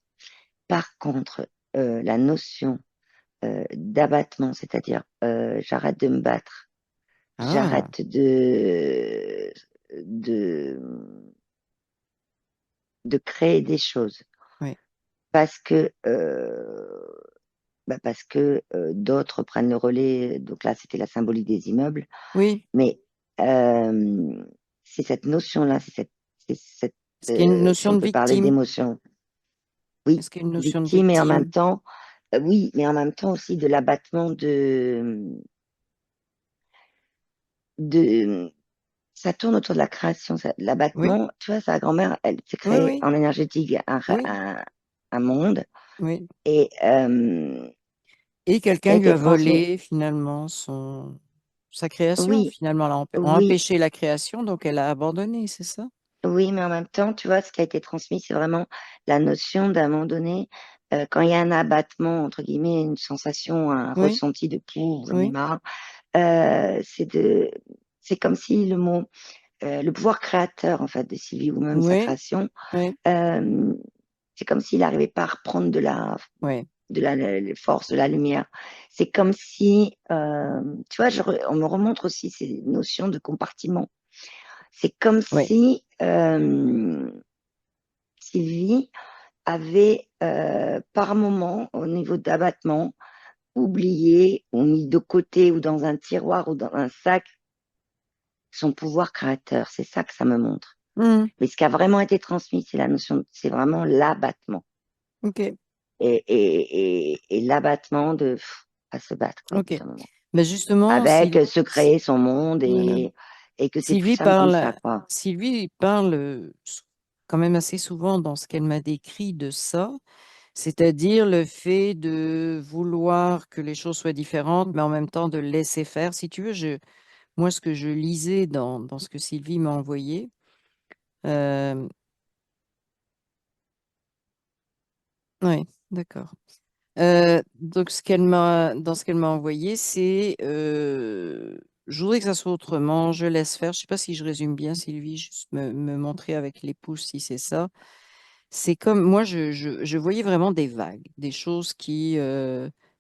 Par contre, la notion d'abattement, c'est-à-dire j'arrête de me battre, Ah, j'arrête de de créer des choses oui, parce que parce que d'autres prennent le relais. Donc là, c'était la symbolique des immeubles. oui. Mais euh, c'est cette notion-là, c'est cette, Est-ce qu'il y a une si notion on de peut parler victime? d'émotion, oui, Est-ce qu'il y a une notion de victime et en même victime? temps, oui, mais en même temps aussi de l'abattement de, ça tourne autour de la création. Oui, L'abattement, tu vois, sa grand-mère, elle s'est oui, créée oui, en énergétique oui, un monde oui. et Et qui a quelqu'un lui été a transmis. volé finalement sa création, Oui, finalement, a oui, empêché la création, donc elle a abandonné, c'est ça? oui, mais en même temps, tu vois, ce qui a été transmis, c'est vraiment la notion d'un moment donné, quand il y a un abattement, entre guillemets, une sensation, un Oui, ressenti de pour, j'en ai oui, marre, c'est comme si le mot, le pouvoir créateur, en fait, de Sylvie ou même sa oui, création, oui, euh, c'est comme s'il n'arrivait pas à reprendre oui, la force, de la lumière. C'est comme si, tu vois, on me remontre aussi ces notions de compartiment. C'est comme oui, si Sylvie avait par moment, au niveau d'abattement, oublié ou mis de côté ou dans un tiroir ou dans un sac son pouvoir créateur. C'est ça que ça me montre. hmm, Mais ce qui a vraiment été transmis, c'est la notion, c'est vraiment l'abattement. ok, Et l'abattement de à se battre, quoi, au bout ok. d'un moment. Mais justement, Avec se créer son monde voilà. et que c'est plus Sylvie simple comme parle, ça, quoi. Sylvie parle quand même assez souvent dans ce qu'elle m'a décrit de ça, c'est-à-dire le fait de vouloir que les choses soient différentes, mais en même temps de laisser faire. Si tu veux, moi, ce que je lisais dans ce que Sylvie m'a envoyé, euh, oui, d'accord. Donc, dans ce qu'elle m'a envoyé, c'est je voudrais que ça soit autrement, je laisse faire. Je ne sais pas si je résume bien, Sylvie, juste me montrer avec les pouces si c'est ça. C'est comme moi, je voyais vraiment des vagues, des choses qui,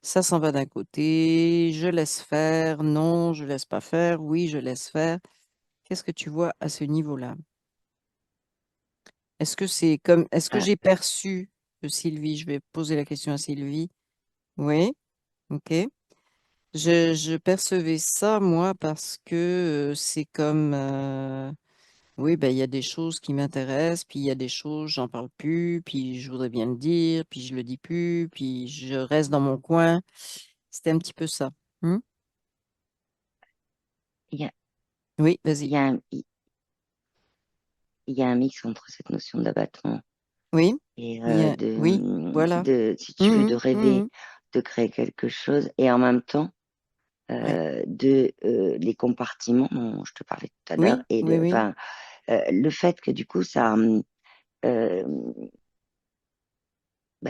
ça s'en va d'un côté, je laisse faire, non, je laisse pas faire, oui, je laisse faire. Qu'est-ce que tu vois à ce niveau-là? Est-ce que Euh, j'ai perçu Sylvie, je vais poser la question à Sylvie. Oui, ok. Je percevais ça, moi, parce que c'est comme, oui, ben, il y a des choses qui m'intéressent, puis il y a des choses, j'en parle plus, puis je voudrais bien le dire, puis je le dis plus, puis je reste dans mon coin. C'était un petit peu ça. Hmm. Il y a, Oui, il vas-y. y a il y a un mix entre cette notion d'abattement Oui, et oui, voilà. si tu veux, de Mhm, rêver, mhm. de créer quelque chose, et en même temps Ouais. les compartiments dont je te parlais tout à l'heure, Oui, oui, oui, enfin, le fait que du coup euh,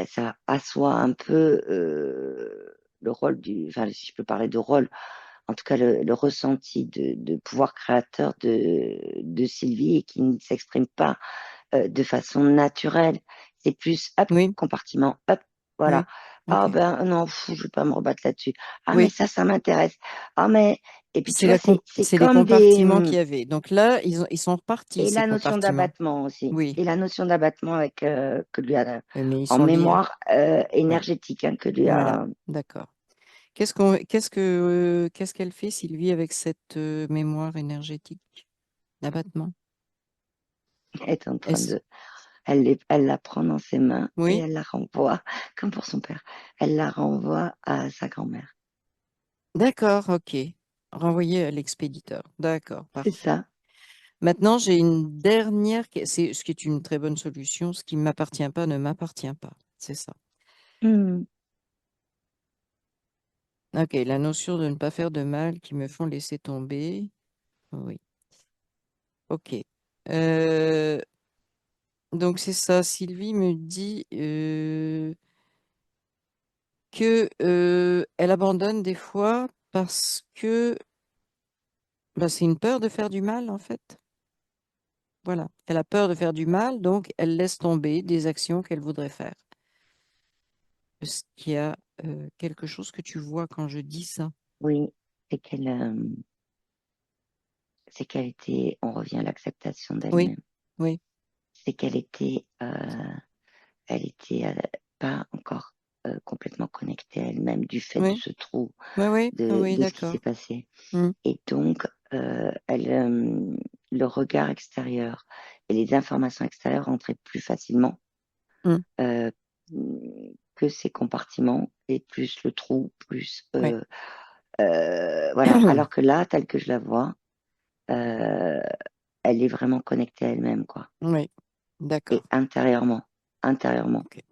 ça assoit un peu le rôle enfin si je peux parler de rôle, en tout cas le ressenti de pouvoir créateur de Sylvie et qui ne s'exprime pas de façon naturelle. C'est plus hop, oui, compartiment, hop, voilà. oui. Ah Ok. ben non, fou, je vais pas me rebattre là-dessus. Ah mais Oui, ça m'intéresse. Ah mais et puis tu vois, c'est c'est les comme compartiments qu'il y avait. Donc là, ils sont repartis, et ces la notion compartiments. d'abattement aussi. Oui, Et la notion d'abattement avec que lui a mais ils en sont liés. mémoire Ouais, énergétique que lui voilà, a d'accord. Qu'est-ce qu'elle fait, Sylvie, avec cette mémoire énergétique d'abattement? est en train Est-ce... de elle la prend dans ses mains et Oui, elle la renvoie comme pour son père. Elle la renvoie à sa grand-mère. d'accord, ok. Renvoyer à l'expéditeur. D'accord, C'est parfait. ça. Maintenant, j'ai une c'est ce qui est une très bonne solution. Ce qui ne m'appartient pas ne m'appartient pas. C'est ça. Hmm. Ok, la notion de ne pas faire de mal qui me font laisser tomber. Oui. Ok. Euh, donc c'est ça. Sylvie me dit que elle abandonne des fois parce que bah, c'est une peur de faire du mal en fait. Voilà. Elle a peur de faire du mal, donc elle laisse tomber des actions qu'elle voudrait faire. Est-ce qu'il y a quelque chose que tu vois quand je dis ça? Oui, c'est qu'elle était, on revient à l'acceptation Oui, d'elle-même. oui, C'est qu'elle était, elle était pas encore complètement connectée à elle-même du fait de oui, ce trou, oui, oui, oui, de ce qui s'est d'accord. passé. Hmm, Et donc, le regard extérieur et les informations extérieures rentraient plus facilement hmm, euh, que ces compartiments et plus le trou, plus oui. voilà. Alors que là, telle que je la vois, euh, elle est vraiment connectée à elle-même, quoi. Oui, Et d'accord. intérieurement, intérieurement. Ok.